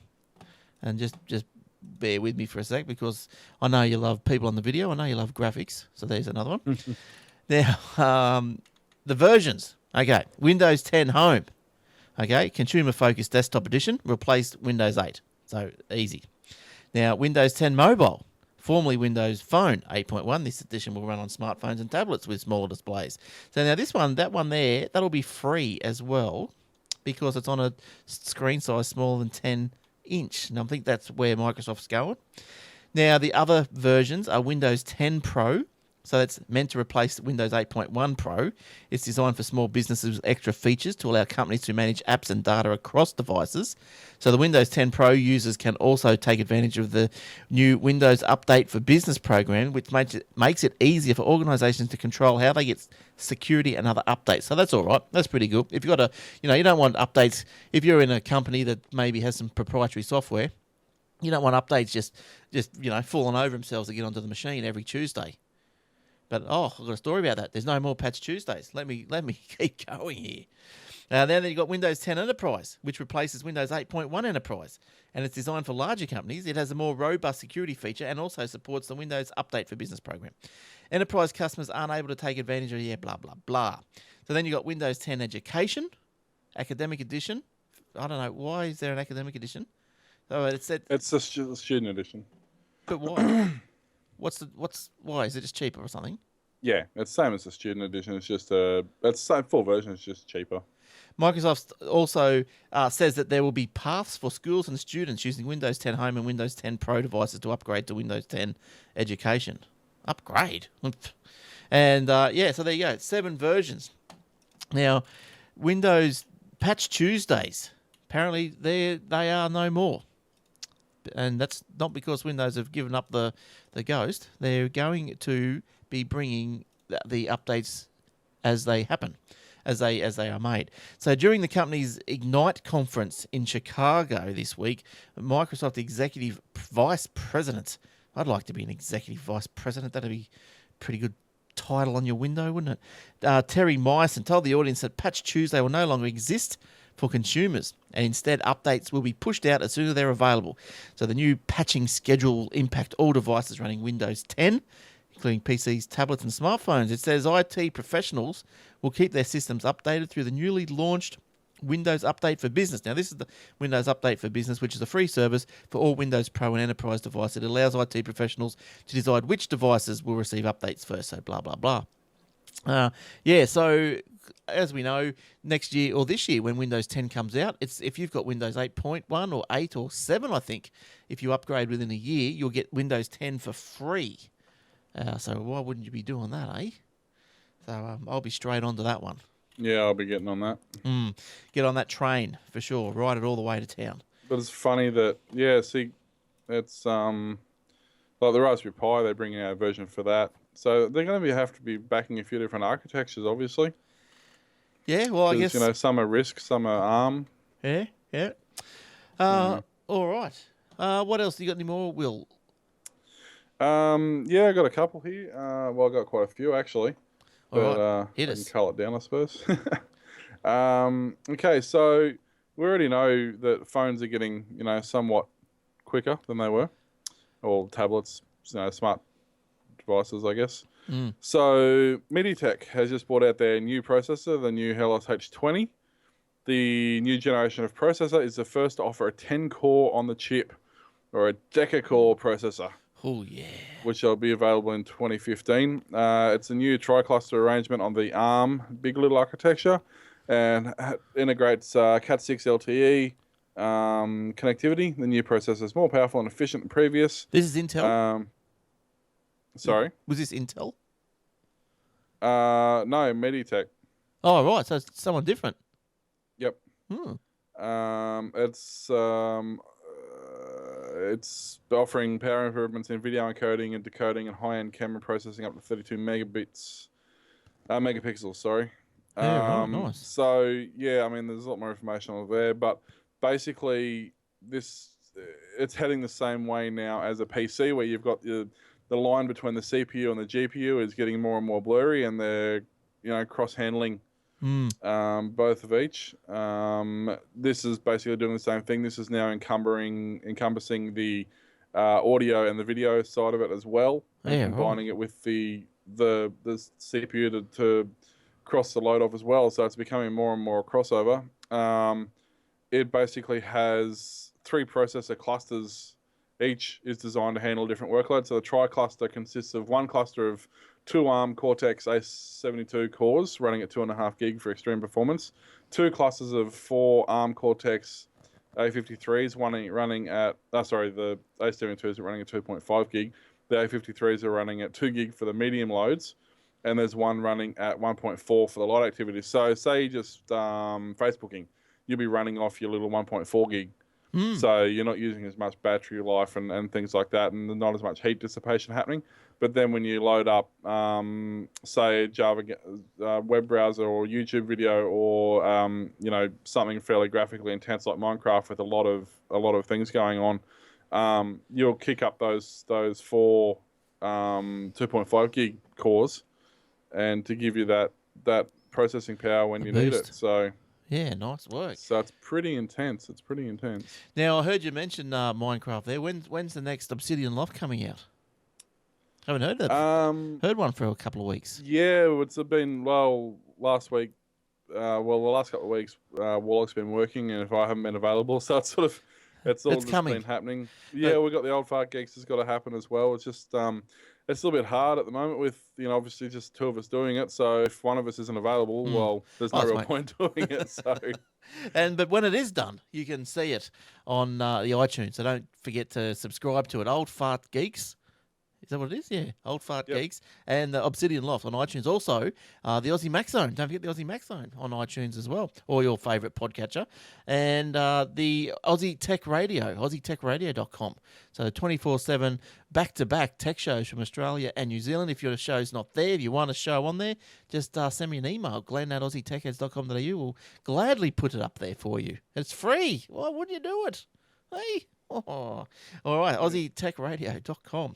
and just bear with me for a sec because I know you love people on the video, I know you love graphics, so there's another one. Now, the versions, okay, Windows 10 Home. Okay, consumer-focused desktop edition replaced Windows 8. So, easy. Now, Windows 10 Mobile, formerly Windows Phone 8.1. This edition will run on smartphones and tablets with smaller displays. So, now that one there, that'll be free as well. because it's on a screen size smaller than 10 inch. And I think that's where Microsoft's going. Now, the other versions are Windows 10 Pro. So that's meant to replace Windows 8.1 Pro. It's designed for small businesses with extra features to allow companies to manage apps and data across devices. So the Windows 10 Pro users can also take advantage of the new Windows Update for Business program, which makes it easier for organizations to control how they get security and other updates. So that's all right. That's pretty good. If you've got you don't want updates. If you're in a company that maybe has some proprietary software, you don't want updates just falling over themselves to get onto the machine every Tuesday. But, I've got a story about that. There's no more Patch Tuesdays. Let me keep going here. Then you've got Windows 10 Enterprise, which replaces Windows 8.1 Enterprise. And it's designed for larger companies. It has a more robust security feature and also supports the Windows Update for Business program. Enterprise customers aren't able to take advantage of blah, blah, blah. So then you've got Windows 10 Education, Academic Edition. I don't know. Why is there an Academic Edition? Oh, it's the student edition. But why? Why? Is it just cheaper or something? Yeah, it's the same as the student edition. It's just it's the same full version. It's just cheaper. Microsoft also says that there will be paths for schools and students using Windows 10 Home and Windows 10 Pro devices to upgrade to Windows 10 Education. Upgrade? And so there you go. 7 versions. Now, Windows Patch Tuesdays, apparently they are no more. And that's not because Windows have given up the ghost. They're going to be bringing the updates as they happen, as they are made. So during the company's Ignite conference in Chicago this week, Microsoft Executive Vice President, I'd like to be an Executive Vice President. That'd be a pretty good title on your window, wouldn't it? Terry Myerson told the audience that Patch Tuesday will no longer exist for consumers, and instead updates will be pushed out as soon as they're available. So the new patching schedule will impact all devices running Windows 10, including PCs, tablets and smartphones. It says IT professionals will keep their systems updated through the newly launched Windows Update for Business. Now, this is the Windows Update for Business, which is a free service for all Windows Pro and Enterprise devices. It allows IT professionals to decide which devices will receive updates first, so blah, blah, blah. So as we know, next year or this year when Windows 10 comes out, it's if you've got Windows 8.1 or 8 or 7, I think, if you upgrade within a year, you'll get Windows 10 for free. So why wouldn't you be doing that, eh? So I'll be straight onto that one. Yeah, I'll be getting on that. Get on that train for sure. Ride it all the way to town. But it's funny that, it's like the Raspberry Pi, they're bringing out a version for that. So they're going to have to be backing a few different architectures, obviously. Yeah, well, I guess... some are RISC, some are ARM. Yeah. All right. What else? You got any more, Will? I got a couple here. I got quite a few, actually. All but right. Hit I us. can cull it down, I suppose. Okay, so we already know that phones are getting, somewhat quicker than they were. Or tablets, smart devices, I guess. So MediaTek has just brought out their new processor, the new Hellas H20. The new generation of processor is the first to offer a 10-core on the chip, or a deca-core processor. Oh, yeah. Which will be available in 2015. It's a new tri-cluster arrangement on the ARM Big Little architecture, and integrates Cat6 LTE connectivity. The new processor is more powerful and efficient than previous. This is Intel? Sorry? Was this Intel? No, MediaTek. Oh, right. So it's someone different. Yep. It's offering power improvements in video encoding and decoding and high-end camera processing up to 32 megapixels. Sorry. Yeah, right, nice. So there's a lot more information on there, but basically it's heading the same way now as a PC, where you've got the line between the CPU and the GPU is getting more and more blurry, and they're cross-handling both of each. This is basically doing the same thing. This is now encompassing the audio and the video side of it as well, and combining it with the CPU to cross the load off as well. So it's becoming more and more crossover. It basically has 3 processor clusters Each is designed to handle a different workload. So the tri-cluster consists of one cluster of 2 ARM Cortex A72 cores running at 2.5 gig for extreme performance, 2 clusters of 4 ARM Cortex A53s running at, the A72s are running at 2.5 gig. The A53s are running at 2 gig for the medium loads, and there's one running at 1.4 for the light activities. So say just Facebooking, you'll be running off your little 1.4 gig. So you're not using as much battery life and things like that, and not as much heat dissipation happening. But then when you load up, say, a Java web browser or YouTube video, or something fairly graphically intense like Minecraft with a lot of things going on, you'll kick up those 4 2.5 gig cores, and to give you that processing power when you need it. So. Yeah, nice work. So it's pretty intense. Now, I heard you mention Minecraft there. When's the next Obsidian Loft coming out? Haven't heard that. Heard one for a couple of weeks. Yeah, it's been, last week, the last couple of weeks, Warlock's been working, and if I haven't been available, so it's just coming. been happening. Yeah, we've got the Old Fart Geeks has got to happen as well. It's just, it's a little bit hard at the moment with, obviously just 2 of us doing it. So if one of us isn't available, well, there's no real point doing it. So, but when it is done, you can see it on the iTunes. So don't forget to subscribe to it. Old Fart Geeks. Is that what it is? Yeah, Old Fart Geeks. And the Obsidian Loft on iTunes. Also, the Aussie Mac Zone. Don't forget the Aussie Mac Zone on iTunes as well, or your favourite podcatcher. And the Aussie Tech Radio, aussietechradio.com. So 24/7 back-to-back tech shows from Australia and New Zealand. If your show's not there, if you want a show on there, just send me an email, glenn@aussietechheads.com.au. We'll gladly put it up there for you. It's free. Why wouldn't you do it? Hey. Oh. All right, aussietechradio.com.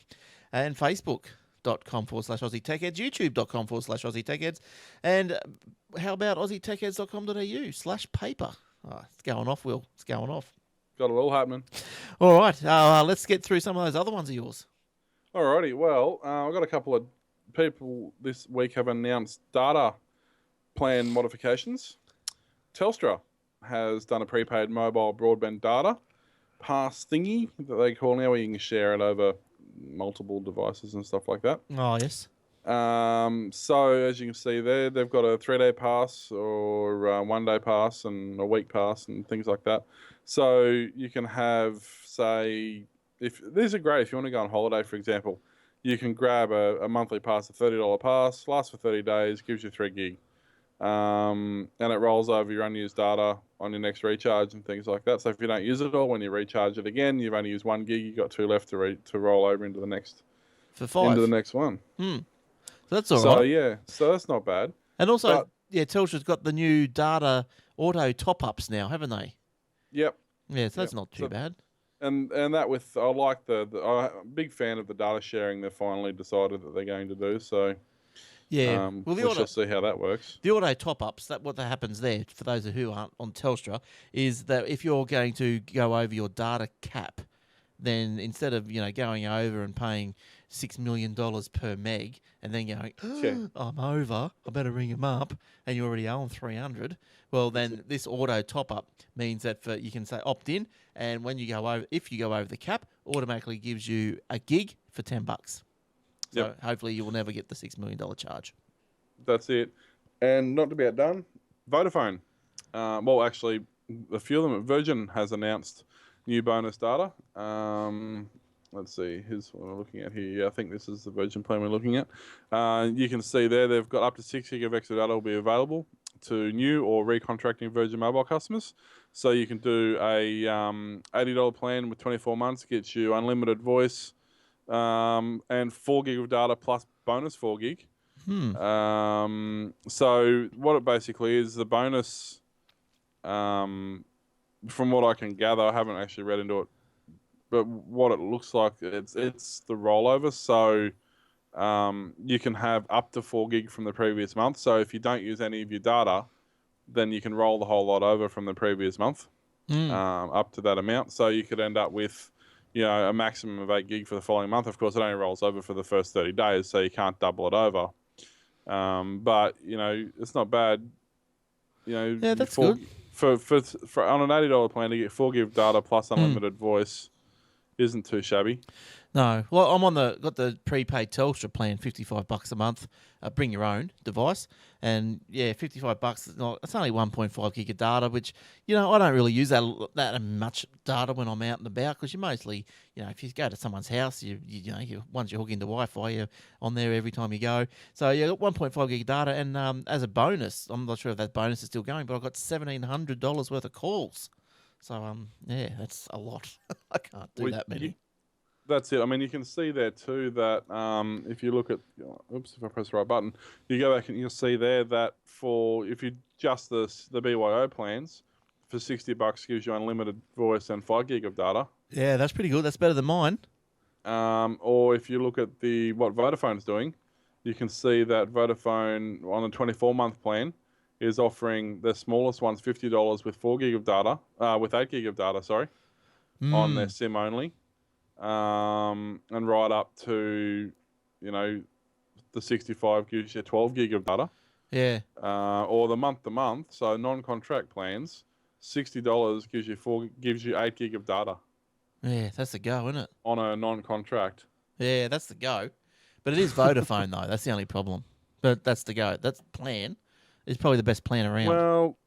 And Facebook.com/Aussie Techheads, YouTube.com/Aussie Techheads. And how about AussieTechheads.com.au/paper? Oh, it's going off, Will. It's going off. got it all happening. All right. Let's get through some of those other ones of yours. Alrighty. Well, I've got a couple of people this week have announced data plan modifications. Telstra has done a prepaid mobile broadband data pass thingy that they call now, where you can share it over multiple devices and stuff like that. Oh, yes. So as you can see there, they've got a 3-day pass or a 1-day pass and a week pass and things like that. So you can have, say, if these are great if you want to go on holiday, for example, you can grab a monthly pass, a $30 pass, lasts for 30 days, gives you 3 gig. And it rolls over your unused data on your next recharge and things like that. So if you don't use it all, when you recharge it again, you've only used 1 gig, you've got 2 left to roll over into the next for 5. Into the next one. So that's all right. So yeah, so that's not bad. And also, Telstra's got the new data auto top-ups now, haven't they? Yep. Yeah, so that's not too bad. And that with, I like I'm a big fan of the data sharing they've finally decided that they're going to do. So yeah, we shall see how that works. The auto top-ups, what happens there, for those who aren't on Telstra, is that if you're going to go over your data cap, then instead of going over and paying $6 million per meg and then going, I'm over, I better ring them up, and you already own 300. Well, then this auto top-up means that you can say opt in, and when you go over, if you go over the cap, automatically gives you a gig for $10. So hopefully you will never get the $6 million charge. That's it. And not to be outdone, Vodafone. Well, actually, a few of them. Virgin has announced new bonus data. Let's see. Here's what we're looking at here. Yeah, I think this is the Virgin plan we're looking at. You can see there they've got up to 6 gig of extra data will be available to new or recontracting Virgin Mobile customers. So you can do a $80 plan with 24 months, gets you unlimited voice, and 4 gig of data plus bonus 4 gig. So what it basically is, the bonus, from what I can gather, I haven't actually read into it, but what it looks like, it's the rollover. So you can have up to 4 gig from the previous month. So if you don't use any of your data, then you can roll the whole lot over from the previous month up to that amount. So you could end up with a maximum of 8 gig for the following month. Of course, it only rolls over for the first 30 days, so you can't double it over. But, it's not bad. Yeah, that's good. For on an $80 plan to get 4 gig data plus unlimited voice isn't too shabby. No. Well, I'm on got the prepaid Telstra plan, $55 a month. Bring your own device. And yeah, $55. It's only 1.5 gig of data, which, I don't really use that much data when I'm out and about, because you mostly, if you go to someone's house, once you hook into Wi-Fi, you're on there every time you go. So yeah, got 1.5 gig of data, and as a bonus, I'm not sure if that bonus is still going, but I got $1,700 worth of calls. So yeah, that's a lot. I can't do that many. That's it. I mean, you can see there too that if you look at, if I press the right button, you go back and you'll see there that if you just the BYO plans, for $60 gives you unlimited voice and 5 gig of data. Yeah, that's pretty good. That's better than mine. Or if you look at what Vodafone's doing, you can see that Vodafone on a 24-month plan is offering the smallest ones $50 with 4 gig of data, with 8 gig of data, sorry, on their SIM only. And right up to, the 65 gives you 12 gig of data. Yeah. Or the month-to-month, so non-contract plans, $60 gives you 8 gig of data. Yeah, that's the go, isn't it? On a non-contract. Yeah, that's the go. But it is Vodafone, though. That's the only problem. But that's the go. That's plan. It's probably the best plan around. Well,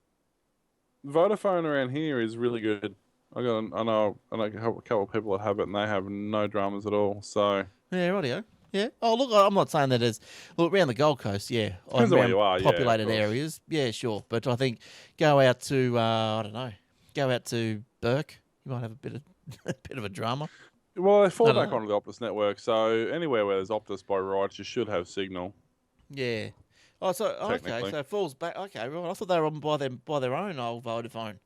Vodafone around here is really good. I know a couple of people that have it, and they have no dramas at all. So yeah, rightio. Yeah. Oh, look, I'm not saying that as around the Gold Coast. Yeah, depends on where you are. Populated areas. Yeah, sure. But I think go out to I don't know. Go out to Burke. You might have a bit of a drama. Well, they fall back onto the Optus network, so anywhere where there's Optus by rights, you should have signal. Yeah. Oh, so okay, so it falls back. Okay, right. I thought they were on by their own old Vodafone.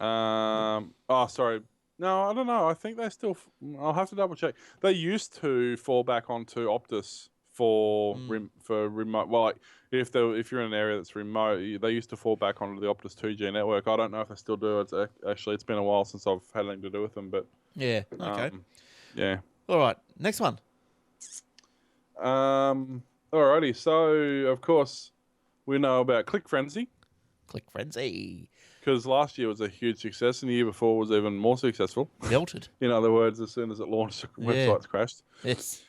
Oh, sorry. No, I don't know. I think they still. I'll have to double check. They used to fall back onto Optus for remote. Well, like if you're in an area that's remote, they used to fall back onto the Optus 2G network. I don't know if they still do. It's been a while since I've had anything to do with them, but yeah. Okay. Yeah. All right. Next one. Alrighty. So of course we know about Click Frenzy. Click Frenzy. Because last year was a huge success, and the year before was even more successful. Melted. In other words, as soon as it launched, websites crashed. Yes.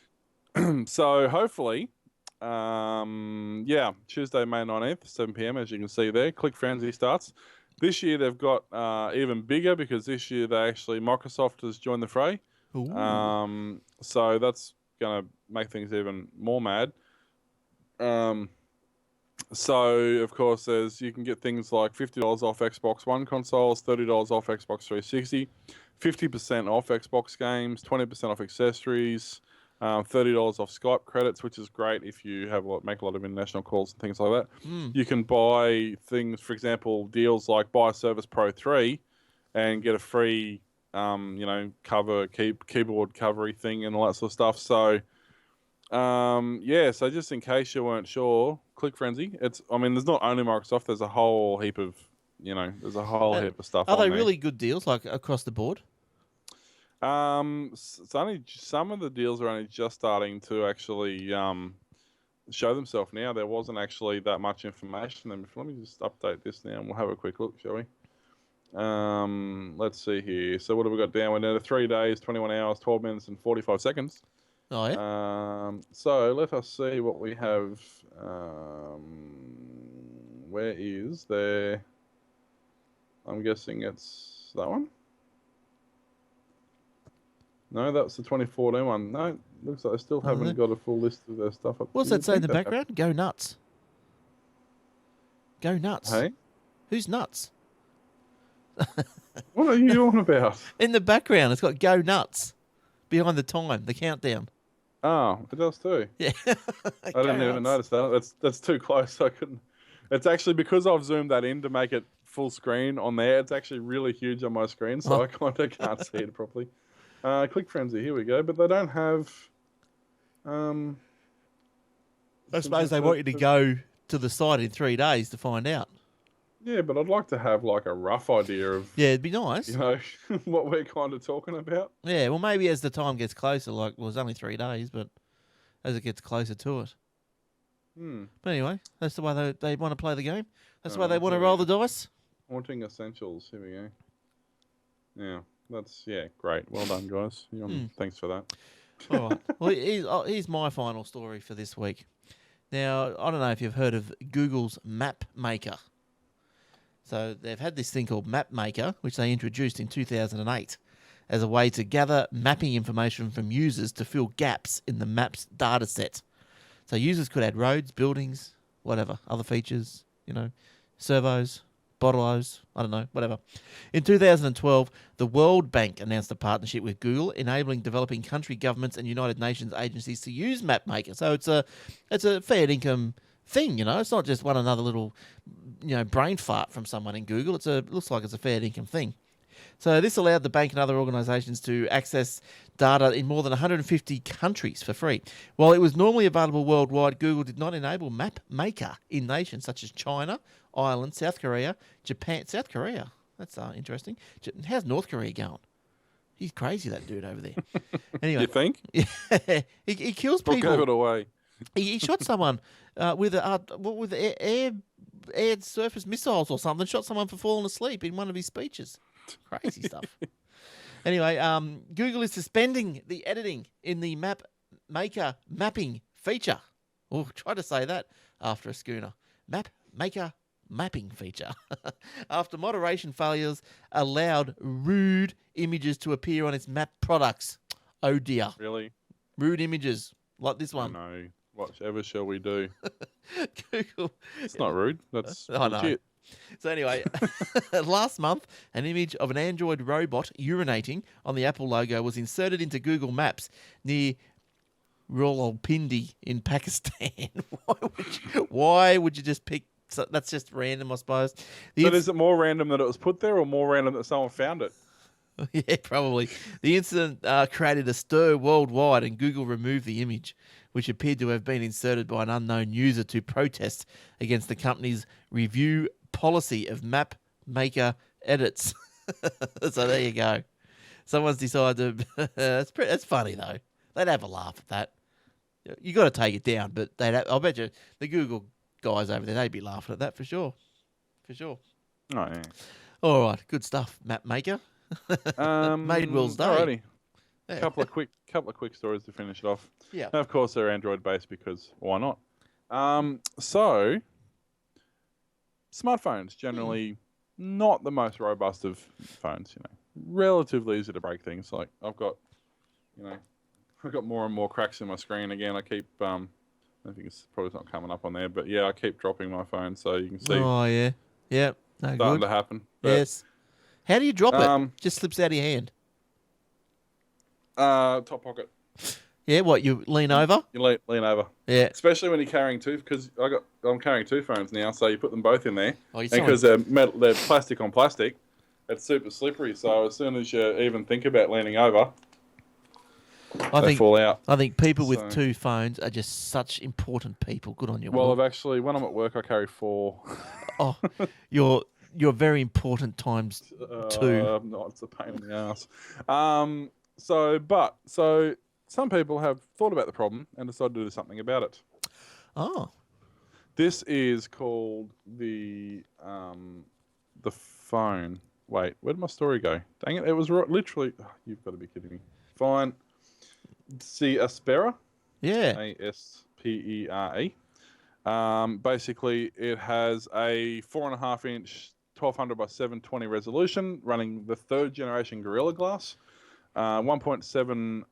So hopefully, Tuesday, May 19th, 7 p.m, as you can see there, Click Frenzy starts. This year they've got even bigger, because this year Microsoft has joined the fray. Ooh. So that's going to make things even more mad. So, of course, you can get things like $50 off Xbox One consoles, $30 off Xbox 360, 50% off Xbox games, 20% off accessories, $30 off Skype credits, which is great if you make a lot of international calls and things like that. You can buy things, for example, deals like buy Surface Pro 3 and get a free, cover, keyboard covery thing and all that sort of stuff. So, so just in case you weren't sure, Click Frenzy. There's not only Microsoft. There's a whole heap of, there's a whole heap of stuff. Are they really good deals, like across the board? It's only some of the deals are only just starting to actually show themselves now. There wasn't actually that much information. Let me just update this now, and we'll have a quick look, shall we? Let's see here. So what have we got down? We're down to 3 days, 21 hours, 12 minutes, and 45 seconds. Oh, yeah. So let us see what we have. Where is there? I'm guessing it's that one. No, that's the 2014 one. No, looks like I still haven't got a full list of their stuff up. What's that say in the background? Go nuts. Go nuts. Hey? Who's nuts? What are you on about? In the background, it's got go nuts behind the time, the countdown. Oh, it does too. Yeah. I didn't even notice that. That's too close. I couldn't. It's actually because I've zoomed that in to make it full screen on there. It's actually really huge on my screen, so I kind of can't see it properly. Click Frenzy, here we go. But they don't have. I suppose they want you to go to the site in 3 days to find out. Yeah, but I'd like to have like a rough idea of. Yeah, it'd be nice. What we're kind of talking about. Yeah, well, maybe as the time gets closer, it's only 3 days, but as it gets closer to it. But anyway, that's the way they want to play the game. That's the way they want to roll the dice. Haunting Essentials. Here we go. Yeah. That's great. Well done, guys. Thanks for that. All right. Well, here's my final story for this week. Now, I don't know if you've heard of Google's Map Maker. So they've had this thing called Map Maker, which they introduced in 2008 as a way to gather mapping information from users to fill gaps in the Maps data set. So users could add roads, buildings, whatever, other features, servos, bottles, I don't know, whatever. In 2012, the World Bank announced a partnership with Google, enabling developing country governments and United Nations agencies to use MapMaker. So it's a fair income thing, It's not just one another little, brain fart from someone in Google. It looks like it's a fair income thing. So this allowed the bank and other organisations to access data in more than 150 countries for free. While it was normally available worldwide, Google did not enable Map Maker in nations such as China, Ireland, South Korea, Japan. South Korea? That's interesting. How's North Korea going? He's crazy, that dude over there. Anyway, You think? Yeah, he kills people. Gave it away. He shot someone with air surface missiles or something. Shot someone for falling asleep in one of his speeches. Crazy stuff. Anyway, Google is suspending the editing in the Map Maker mapping feature. Oh, try to say that after a schooner. Map Maker mapping feature. After moderation failures allowed rude images to appear on its map products. Oh dear. Really? Rude images like this one. No. Whatever shall we do? Google. It's not rude. That's I know. legit. So anyway, last month, an image of an Android robot urinating on the Apple logo was inserted into Google Maps near Rawalpindi in Pakistan. Why would you just pick? So that's just random, I suppose. But is it more random that it was put there, or more random that someone found it? Yeah, probably. The incident created a stir worldwide, and Google removed the image, which appeared to have been inserted by an unknown user to protest against the company's review policy of Map Maker edits. So there you go. Someone's decided to... that's funny, though. They'd have a laugh at that. You got to take it down, but I'll bet you the Google guys over there, they'd be laughing at that for sure. For sure. Oh, yeah. All right, good stuff, Map Maker. Made Will's day. Alrighty. Yeah. Couple of quick stories to finish it off. Yeah. And of course, they're Android based because why not? So smartphones generally not the most robust of phones. Relatively easy to break things. Like I've got more and more cracks in my screen. Again, I keep I think it's probably not coming up on there, but yeah, I keep dropping my phone, so you can see. Oh yeah, yep. No, starting good. to happen. But, Yes. How do you drop it? Just slips out of your hand. Top pocket. Yeah, what, you lean over? You lean over. Yeah. Especially when you're carrying two, because I'm carrying two phones now, so you put them both in there. Oh, and because they're plastic on plastic, it's super slippery. So as soon as you even think about leaning over, they fall out. I think people with two phones are just such important people. Good on you. Well, Will. I've actually, when I'm at work, I carry 4. Oh, you're very important times 2. No, it's a pain in the ass. So some people have thought about the problem and decided to do something about it. Oh. This is called the phone. Wait, where did my story go? Dang it! It was literally. Oh, you've got to be kidding me. Fine. See Aspera. Yeah. Aspera. Basically, it has a 4.5-inch 1200 by 720 resolution, running the 3rd generation Gorilla Glass, 1.7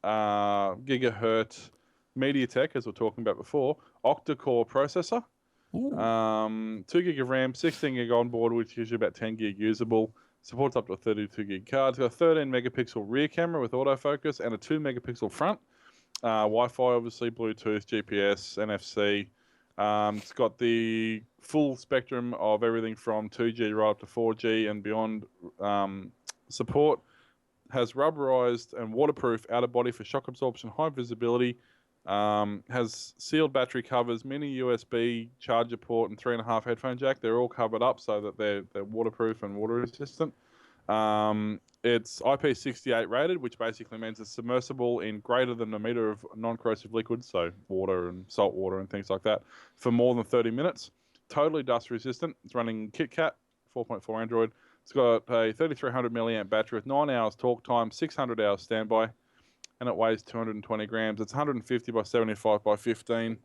gigahertz MediaTek, as we were talking about before, octa-core processor, 2 gig of RAM, 16 gig onboard, which gives you about 10 gig usable. Supports up to a 32 gig card. It's got a 13 megapixel rear camera with autofocus and a 2 megapixel front. Wi-Fi, obviously, Bluetooth, GPS, NFC. It's got the full spectrum of everything from 2G right up to 4G and beyond support. Has rubberized and waterproof outer body for shock absorption, high visibility. Has sealed battery covers, mini USB charger port, and 3.5 headphone jack. They're all covered up so that they're waterproof and water resistant. It's IP68 rated, which basically means it's submersible in greater than a meter of non-corrosive liquids, so water and salt water and things like that, for more than 30 minutes. Totally dust resistant. It's running KitKat 4.4 Android. It's got a 3300 milliamp battery with 9 hours talk time, 600 hours standby, and it weighs 220 grams. It's 150 by 75 by 15,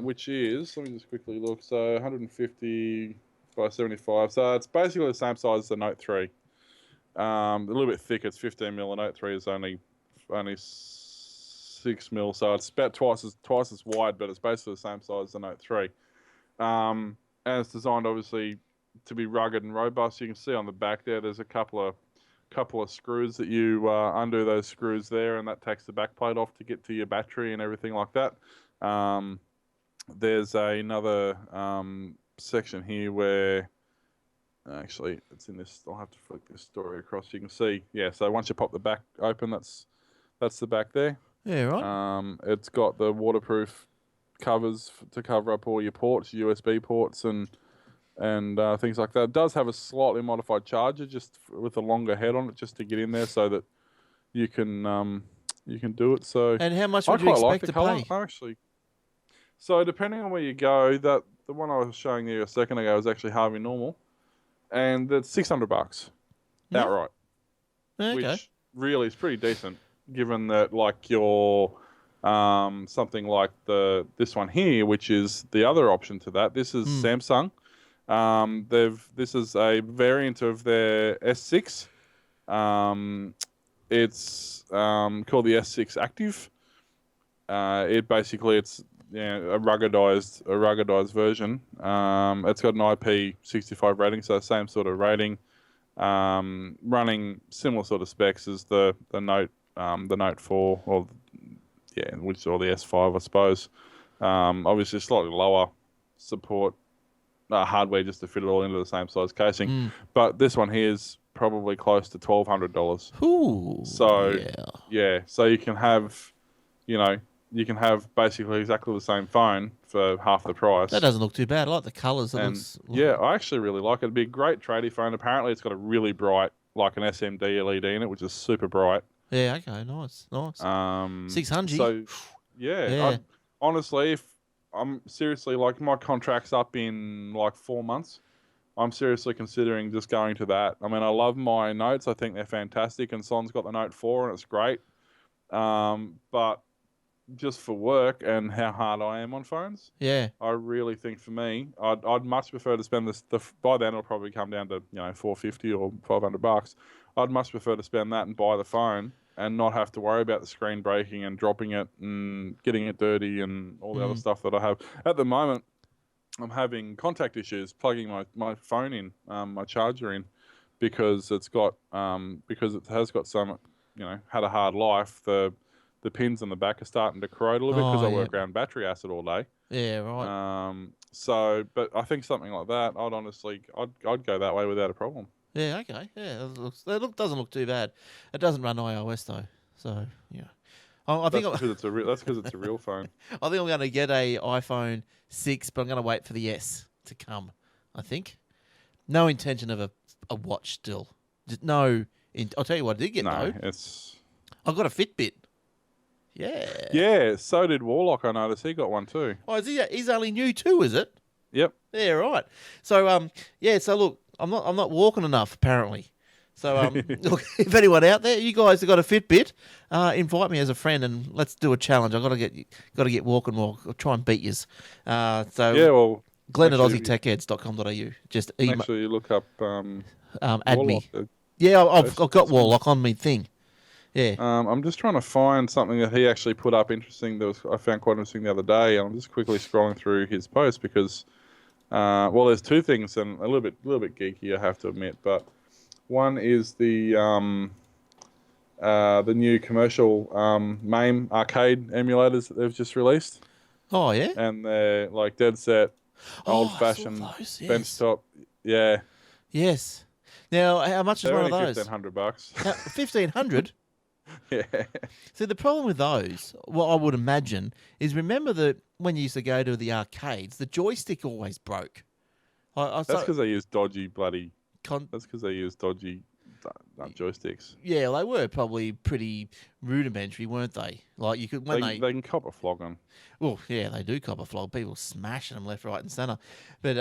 which is, let me just quickly look, so 150 by 75. So it's basically the same size as the Note 3. A little bit thicker. It's 15 mil. The Note 3 is only 6 mil, so it's about twice as wide, but it's basically the same size as the Note 3. And it's designed obviously to be rugged and robust. You can see on the back there, there's a couple of screws that you undo those screws there, and that takes the back plate off to get to your battery and everything like that. There's another section here where actually it's in this. I'll have to flick this story across. You can see, yeah. So once you pop the back open, that's the back there. Yeah, right. It's got the waterproof covers to cover up all your ports, USB ports, and things like that. It does have a slightly modified charger, just with a longer head on it, just to get in there, so that you can do it. So, and how much would you expect to pay? Actually, so depending on where you go, the one I was showing you a second ago was actually Harvey Normal, and it's $600 outright, which really is pretty decent, given that like your something like this one here, which is the other option to that. This is Samsung. This is a variant of their S6. It's called the S6 Active. It's a ruggedized version. It's got an IP65 rating, so same sort of rating. Running similar sort of specs as the Note 4 or the S5, I suppose. Obviously slightly lower support hardware just to fit it all into the same size casing. But this one here is probably close to $1,200. Ooh, so so you can have basically exactly the same phone for half the price. That doesn't look too bad. I like the colours. I actually really like it. It'd be a great tradie phone. Apparently it's got a really bright, like an SMD LED in it, which is super bright. Yeah, okay, nice. 600. So honestly, if I'm seriously, like, my contract's up in like 4 months, I'm seriously considering just going to that. I mean, I love my Notes. I think they're fantastic, and Son's got the Note 4 and it's great. But just for work and how hard I am on phones, I really think for me, I'd much prefer to spend by then it'll probably come down to $450 or $500. I'd much prefer to spend that and buy the phone and not have to worry about the screen breaking and dropping it and getting it dirty and all the other stuff that I have. At the moment, I'm having contact issues plugging my phone in, my charger in, because it has got some, had a hard life. The pins on the back are starting to corrode a little bit because I work around battery acid all day. Yeah, right. But I think something like that, I'd go that way without a problem. Yeah, okay. Yeah, doesn't look too bad. It doesn't run iOS though, so yeah. I think that's because it's a real phone. I think I'm going to get a iPhone 6, but I'm going to wait for the S to come. I think. No intention of a watch still. I'll tell you what I did get though. I got a Fitbit. Yeah. Yeah. So did Warlock. I noticed he got one too. Oh, is he? He's only new too, is it? Yep. Yeah. Right. So So look, I'm not walking enough apparently. So look, if anyone out there, you guys have got a Fitbit, invite me as a friend and let's do a challenge. I've got to get walking more. I'll try and beat yous. Glenn at aussietechheads.com.au. Just email. Make sure you look up add me. Yeah, I've got Warlock on me thing. Yeah. I'm just trying to find something that he actually put up interesting. I found quite interesting the other day, and I'm just quickly scrolling through his post because, there's two things, and a little bit geeky, I have to admit. But one is the new commercial MAME arcade emulators that they've just released. Oh yeah. And they're like dead set, old-fashioned benchtop. Yeah. Yes. Now, how much is one of those? $1,500. $1,500. Yeah. See, the problem with those, what I would imagine, is remember that when you used to go to the arcades, the joystick always broke. That's because they use dodgy bloody. That's because they use dodgy joysticks. Yeah, they were probably pretty rudimentary, weren't they? Like you could They can cop a flogging. Well, yeah, they do cop a flog. People smashing them left, right, and centre. But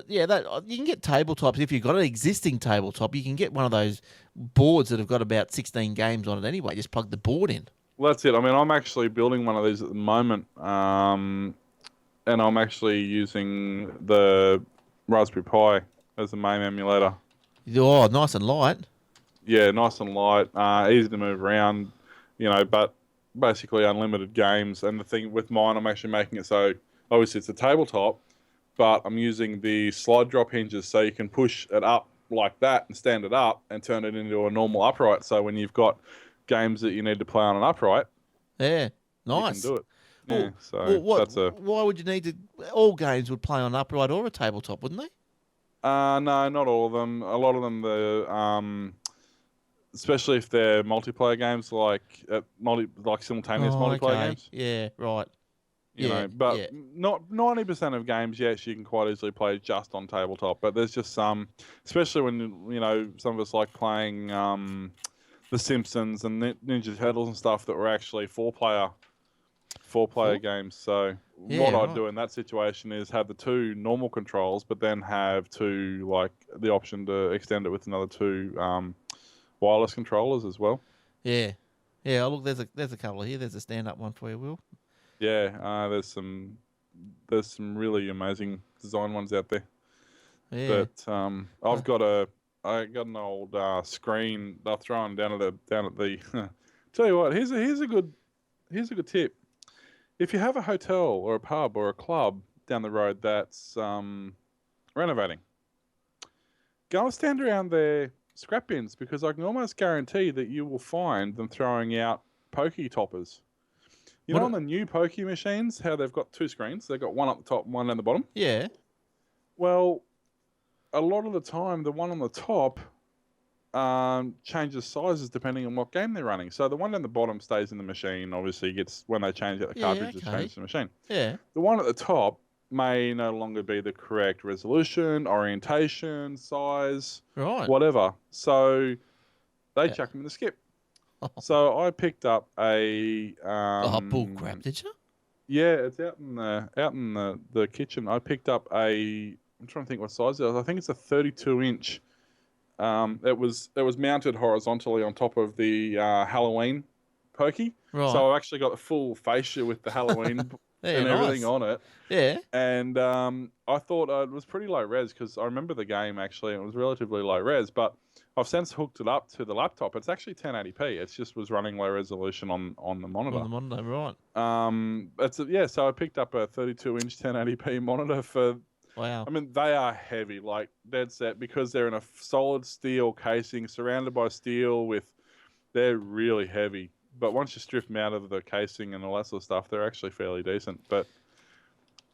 Yeah. that you can get tabletops if you've got an existing tabletop. You can get one of those boards that have got about 16 games on it anyway. Just plug the board in. Well, that's it. I mean, I'm actually building one of these at the moment, and I'm actually using the Raspberry Pi as the main emulator. Oh, nice and light. Yeah, nice and light, easy to move around, but basically unlimited games. And the thing with mine, I'm actually making it so, obviously it's a tabletop, but I'm using the slide drop hinges so you can push it up like that and stand it up and turn it into a normal upright. So when you've got games that you need to play on an upright, yeah, nice. You can do it. Yeah, why would you need to? All games would play on upright or a tabletop, wouldn't they? No, not all of them. A lot of them, especially if they're multiplayer games, like simultaneous multiplayer games. Yeah, right. Not 90% of games, yes, you can quite easily play just on tabletop. But there's just some, especially when some of us like playing The Simpsons and Ninja Turtles and stuff that were actually four-player games. So what I'd do in that situation is have the two normal controls, but then have the option to extend it with another two wireless controllers as well. Yeah. Yeah, look, there's a couple here. There's a stand-up one for you, Will. Yeah, there's some really amazing design ones out there. Yeah. But I got an old screen that I've thrown down at the. Tell you what, here's a good tip. If you have a hotel or a pub or a club down the road that's renovating, go and stand around their scrap bins, because I can almost guarantee that you will find them throwing out pokey toppers. On the new pokey machines, how they've got two screens. They've got one up the top and one down the bottom. Yeah. Well, a lot of the time, the one on the top changes sizes depending on what game they're running. So the one down the bottom stays in the machine. Obviously, when they change out the cartridge, it changes the machine. Yeah. The one at the top may no longer be the correct resolution, orientation, size, whatever. So they chuck them in the skip. So I picked up a bull crap, did you? Yeah, it's out in the kitchen. I picked up I'm trying to think what size it was. I think it's a 32-inch. It was mounted horizontally on top of the Halloween pokey. Right. So I actually got the full fascia with the Halloween and everything on it. Yeah. And I thought it was pretty low res, because I remember the game actually, and it was relatively low res, but I've since hooked it up to the laptop. It's actually 1080p. It just was running low resolution on the monitor. On the monitor, right. So I picked up a 32-inch 1080p monitor for... Wow. I mean, they are heavy, like dead set, because they're in a solid steel casing, surrounded by steel they're really heavy. But once you strip them out of the casing and all that sort of stuff, they're actually fairly decent. But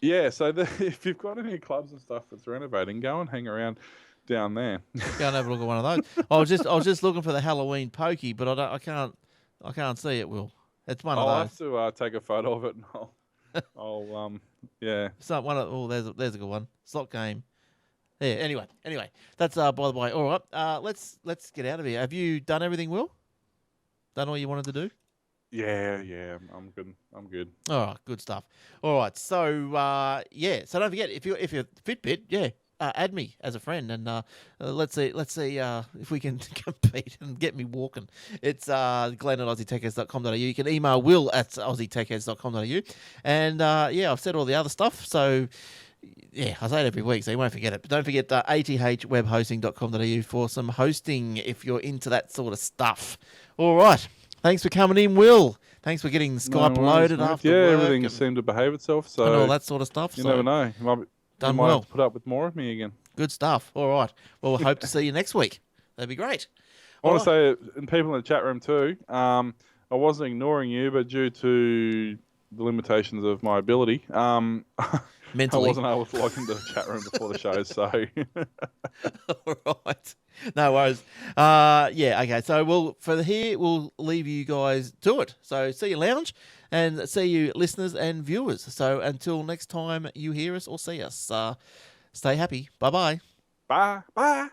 yeah, so if you've got any clubs and stuff that's renovating, go and hang around down there. Go and have a look at one of those. I was just looking for the Halloween pokey, but I can't see it, Will. It's one of those. I'll have to take a photo of it, and yeah. It's not one of. There's a good one. Slot game. Yeah. Anyway, that's by the way. All right. Let's get out of here. Have you done everything, Will? Done all you wanted to do? Yeah. I'm good. All right. Good stuff. All right. So So don't forget, if you're Fitbit, add me as a friend, and let's see if we can compete and get me walking. It's Glenn at AussieTechheads.com.au. You can email Will at AussieTechheads.com.au. And I've said all the other stuff, so yeah, I say it every week, so you won't forget it. But don't forget athwebhosting.com.au for some hosting if you're into that sort of stuff. All right. Thanks for coming in, Will. Thanks for getting Skype loaded after work. Yeah, everything seemed to behave itself. So and all that sort of stuff. You never know. You might have to put up with more of me again. Good stuff. All right. Well, we'll hope to see you next week. That'd be great. I want to say, and people in the chat room too, I wasn't ignoring you, but due to the limitations of my ability, mentally, I wasn't able to log into the chat room before the show. So, all right. No worries. Okay. So we'll leave you guys to it. So see you, lounge, and see you, listeners and viewers. So until next time you hear us or see us, stay happy. Bye-bye. Bye.